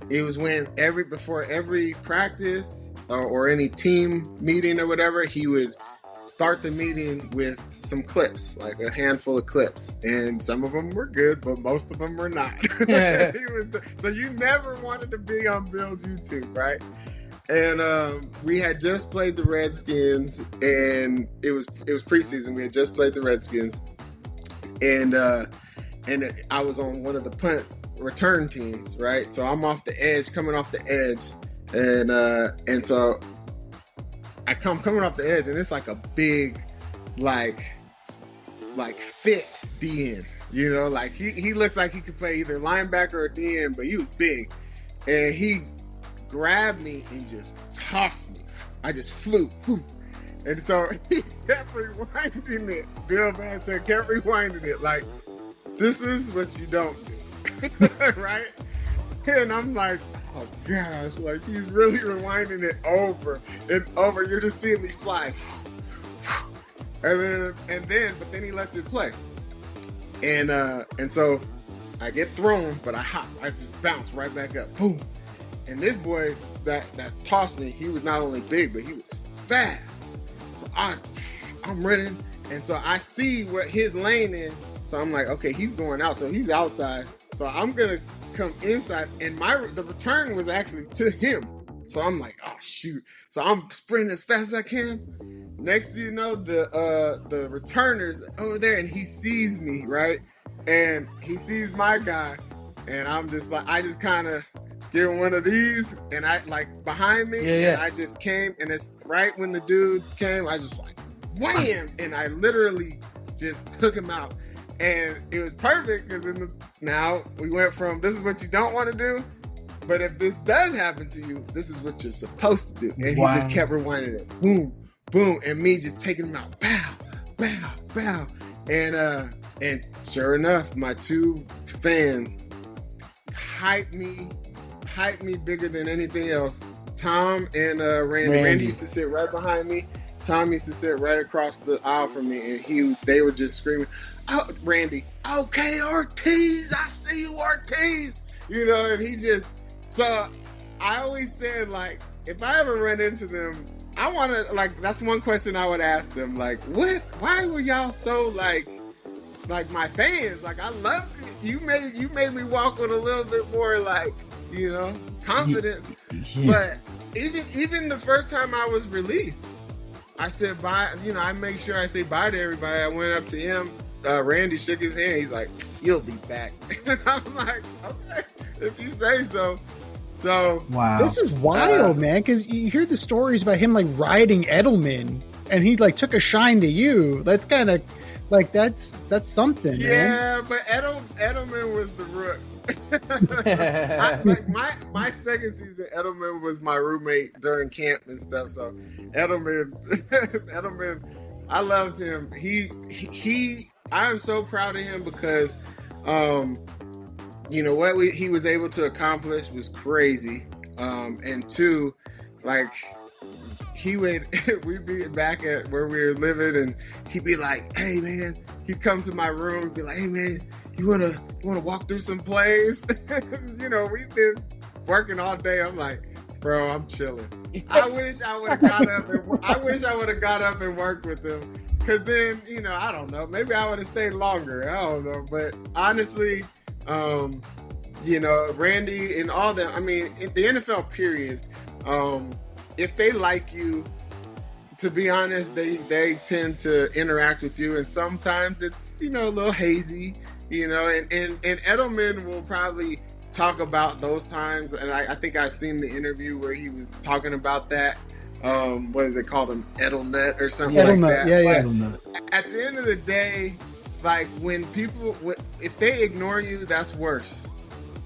it was when before every practice or any team meeting or whatever, he would start the meeting with some clips, like a handful of clips. And some of them were good, but most of them were not. So you never wanted to be on Bill's YouTube, right? And we had just played the Redskins, and it was preseason. We had just played the Redskins. And I was on one of the punt return teams, right? So I'm coming off the edge, and so I coming off the edge, and it's like a big, like fit DN, like he looks like he could play either linebacker or DN, but he was big, and he grabbed me and just tossed me. I just flew. And so he kept rewinding it. Bill Belichick kept rewinding it like, this is what you don't do. Right? And I'm like, oh gosh, like he's really rewinding it over and over. You're just seeing me fly. But then he lets it play. And so I get thrown, but I hop. I just bounce right back up. Boom. And this boy that tossed me, he was not only big, but he was fast. So I'm running, and so I see what his lane is. So I'm like, okay, he's going out, so he's outside. So I'm gonna come inside, and the return was actually to him. So I'm like, oh shoot! So I'm sprinting as fast as I can. Next thing you know, the returner's over there, and he sees me, right? And he sees my guy, and I'm just like, I just kind of give him one of these, and I like behind me, and I just came, and it's right when the dude came, I just like wham, and I literally just took him out, and it was perfect because now we went from this is what you don't want to do, but if this does happen to you, this is what you're supposed to do, and he just kept rewinding it, boom, boom, and me just taking him out, bow, bow, bow, and sure enough, my two fans hyped me bigger than anything else. Tom and Randy. Randy used to sit right behind me. Tom used to sit right across the aisle from me, and they were just screaming, "Oh, Randy, okay, Ortiz, I see you, Ortiz." And he just. So I always said, like, if I ever run into them, I want to, like, that's one question I would ask them, like, what? Why were y'all so like my fans? Like, I loved it. You made me walk with a little bit more, like, confidence. But even the first time I was released, I said bye. You know, I make sure I say bye to everybody. I went up to him. Randy shook his hand. He's like, "You'll be back." And I'm like, "Okay, if you say so." So Wow, this is wild, man. Because you hear the stories about him like riding Edelman, and he like took a shine to you. That's kind of like that's something. Yeah, man. but Edelman was the rook. My second season, Edelman was my roommate during camp and stuff. So Edelman, I loved him. I am so proud of him because, you know, what he was able to accomplish was crazy. And two, like we'd be back at where we were living, and he'd be like, "Hey man," he'd come to my room and be like, "Hey man, you wanna walk through some plays?" You know, we've been working all day. I'm like, "Bro, I'm chilling." I wish I would have got up and worked with him, because then, you know, I don't know, maybe I would have stayed longer. I don't know, but honestly, you know, Randy and all them. I mean, in the NFL period, if they like you, to be honest, they tend to interact with you, and sometimes it's, you know, a little hazy. You know, and Edelman will probably talk about those times, and I think I've seen the interview where he was talking about that. What is it called? An Edelnut or something like that. Yeah. But at the end of the day, like when people, if they ignore you, that's worse.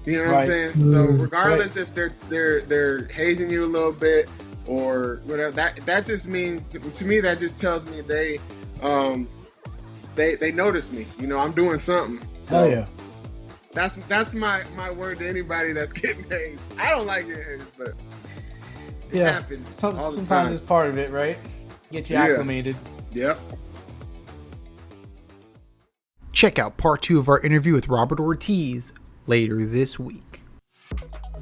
You know what I'm saying? So regardless if they're hazing you a little bit or whatever, that just means to me, that just tells me they notice me. You know, I'm doing something. So yeah. That's my word to anybody that's getting hazed. I don't like getting hazed, but it happens all the sometimes time. it's part of it, right? Get you acclimated. Yep. Check out part 2 of our interview with Robert Ortiz later this week.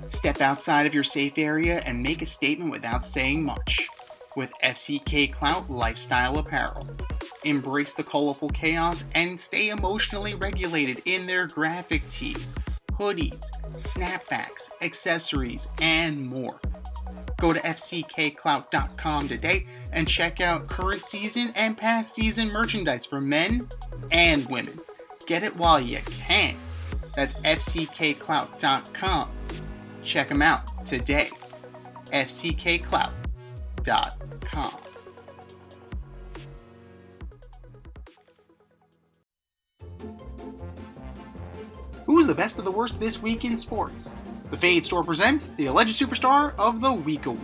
Step outside of your safe area and make a statement without saying much with FCK Clout Lifestyle Apparel. Embrace the colorful chaos and stay emotionally regulated in their graphic tees, hoodies, snapbacks, accessories, and more. Go to fckclout.com today and check out current season and past season merchandise for men and women. Get it while you can. That's fckclout.com. Check them out today. fckclout.com. Who's the best of the worst this week in sports? The Fade Store presents the Alleged Superstar of the Week Award.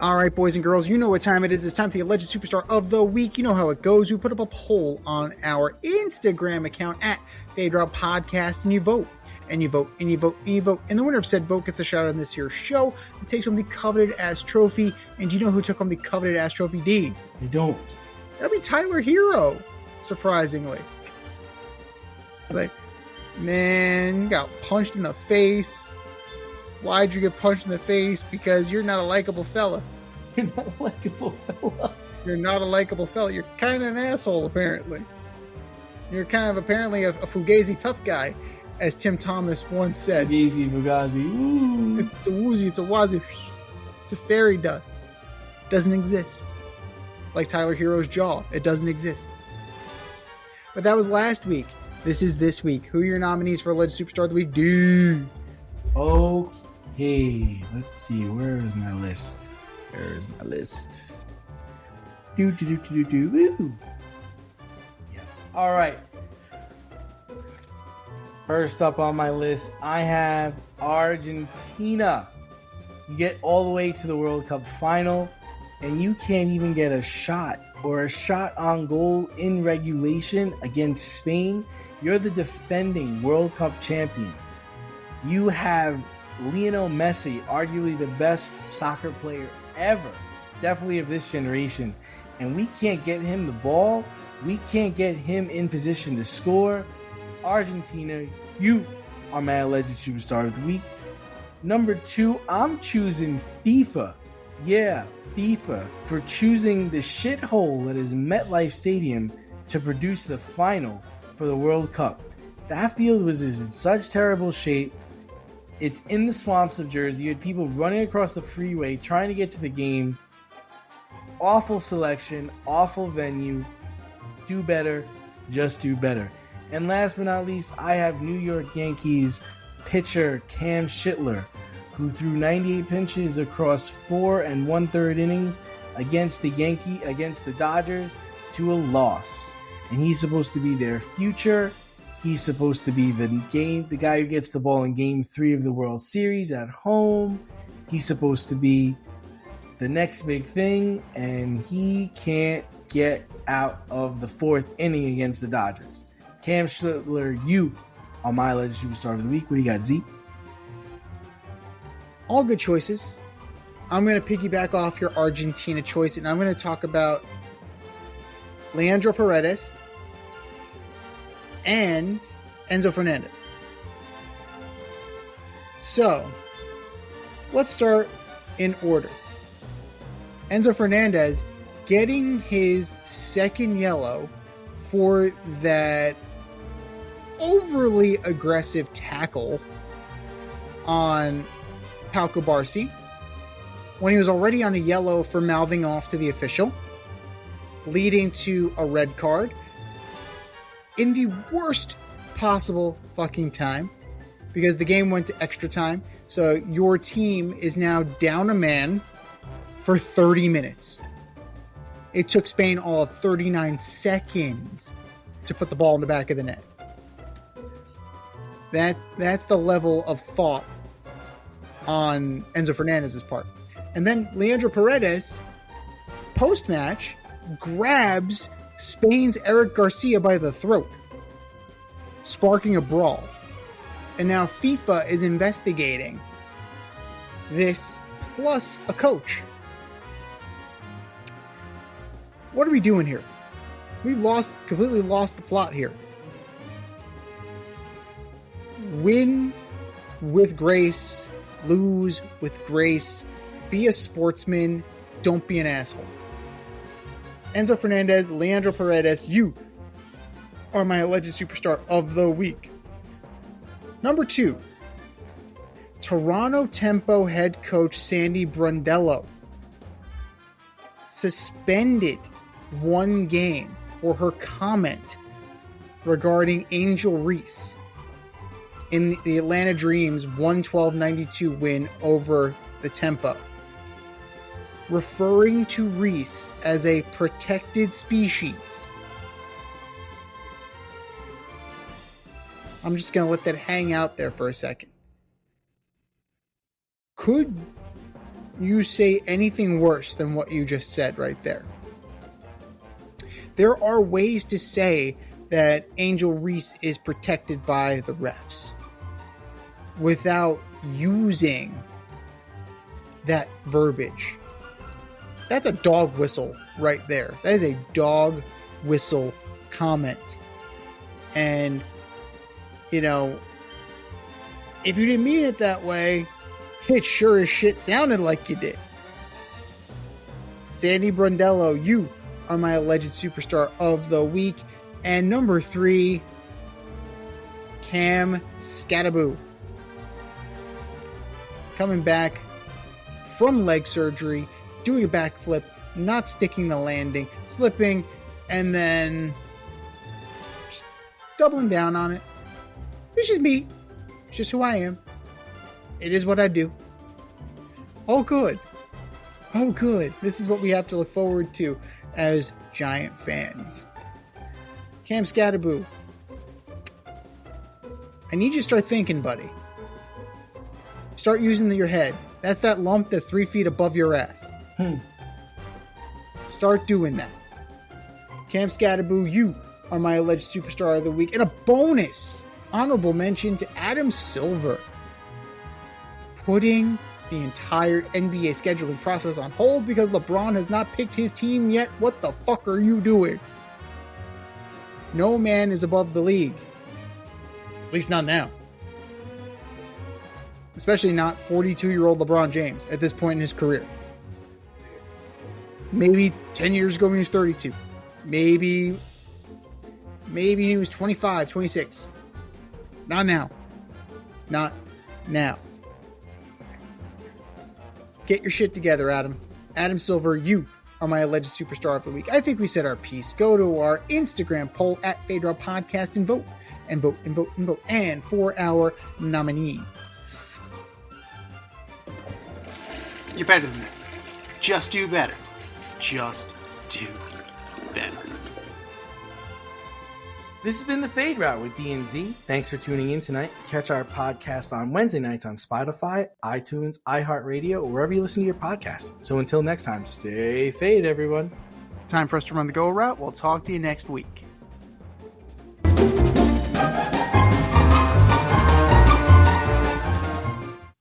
All right, boys and girls, you know what time it is. It's time for the Alleged Superstar of the Week. You know how it goes. We put up a poll on our Instagram account at Fade Route Podcast, and you vote. And you vote, and you vote, and you vote. And the winner of said vote gets a shout out in this year's show and takes home the coveted ass trophy. And do you know who took home the coveted ass trophy, D? You don't. That'd be Tyler Hero, surprisingly. It's like, man, you got punched in the face. Why'd you get punched in the face? Because you're not a likable fella. You're not a likable fella. You're not a likable fella. You're kind of an asshole, apparently. You're kind of apparently a fugazi tough guy, as Tim Thomas once said. Fugazi. Ooh. It's a woozy, it's a wazi. It's a fairy dust. Doesn't exist. Like Tyler Hero's jaw. It doesn't exist. But that was last week. This is this week. Who are your nominees for Alleged Superstar of the Week? Dude. Okay. Let's see. Where is my list? Where's my list? Woo. Yes. All right. First up on my list, I have Argentina. You get all the way to the World Cup final, and you can't even get a shot or a shot on goal in regulation against Spain. You're the defending World Cup champions. You have Lionel Messi, arguably the best soccer player ever, definitely of this generation, and we can't get him the ball. We can't get him in position to score. Argentina, you are my Alleged Superstar of the Week. Number 2, I'm choosing FIFA. Yeah, FIFA, for choosing the shithole that is MetLife Stadium to produce the final for the World Cup. That field was in such terrible shape. It's in the swamps of Jersey. You had people running across the freeway trying to get to the game. Awful selection, awful venue. Do better, just do better. And last but not least, I have New York Yankees pitcher Cam Schittler, who threw 98 pitches across 4 1/3 innings against the Dodgers to a loss. And he's supposed to be their future. He's supposed to be the guy who gets the ball in Game 3 of the World Series at home. He's supposed to be the next big thing, and he can't get out of the 4th inning against the Dodgers. Cam Schittler, you are my alleged superstar of the week. What do you got, Z? All good choices. I'm going to piggyback off your Argentina choice, and I'm going to talk about Leandro Paredes and Enzo Fernandez. So, let's start in order. Enzo Fernandez getting his second yellow for that overly aggressive tackle on Pau Kubarsi when he was already on a yellow for mouthing off to the official, leading to a red card in the worst possible fucking time, because the game went to extra time. So your team is now down a man for 30 minutes. It took Spain all of 39 seconds to put the ball in the back of the net. That's the level of thought on Enzo Fernandez's part. And then Leandro Paredes, post-match, grabs Spain's Eric Garcia by the throat, sparking a brawl. And now FIFA is investigating this, plus a coach. What are we doing here? We've completely lost the plot here. Win with grace, lose with grace, be a sportsman, don't be an asshole. Enzo Fernandez, Leandro Paredes, you are my alleged superstar of the week. Number 2, Toronto Tempo head coach Sandy Brondello suspended 1 game for her comment regarding Angel Reese in the Atlanta Dreams 112-92 win over the Tempo, referring to Reese as a protected species. I'm just going to let that hang out there for a second. Could you say anything worse than what you just said right there? There are ways to say that Angel Reese is protected by the refs without using that verbiage. That's a dog whistle right there. That is a dog whistle comment. And, you know, if you didn't mean it that way, it sure as shit sounded like you did. Sandy Brondello, you are my alleged superstar of the week. And number 3, Cam Scataboo. Coming back from leg surgery, doing a backflip, not sticking the landing, slipping, and then just doubling down on it. It's just me. It's just who I am. It is what I do. Oh, good. Oh, good. This is what we have to look forward to as Giant fans. Cam Scataboo, I need you to start thinking, buddy. Start using your head. That's that lump that's 3 feet above your ass. Start doing that. Cam Scataboo, you are my alleged superstar of the week. And a bonus honorable mention to Adam Silver, putting the entire NBA scheduling process on hold because LeBron has not picked his team yet. What the fuck are you doing? No man is above the league. At least not now. Especially not 42-year-old LeBron James at this point in his career. Maybe 10 years ago when he was 32. Maybe Maybe he was 25, 26. Not now. Not now. Get your shit together, Adam. Adam Silver, you are my alleged superstar of the week. I think we said our piece. Go to our Instagram poll at Fedra Podcast and vote. And vote, and vote, and vote. And for our nominee. You're better than that. Just do better. Just do better. This has been the Fade Route with D&Z. Thanks for tuning in tonight. Catch our podcast on Wednesday nights on Spotify, iTunes, iHeartRadio, or wherever you listen to your podcast. So until next time, stay fade, everyone. Time for us to run the go route. We'll talk to you next week.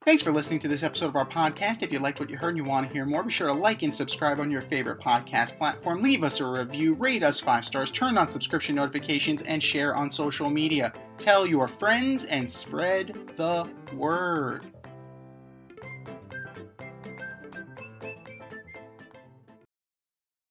Thanks for listening to this episode of our podcast. If you liked what you heard and you want to hear more, be sure to like and subscribe on your favorite podcast platform. Leave us a review, rate us 5 stars, turn on subscription notifications, and share on social media. Tell your friends and spread the word.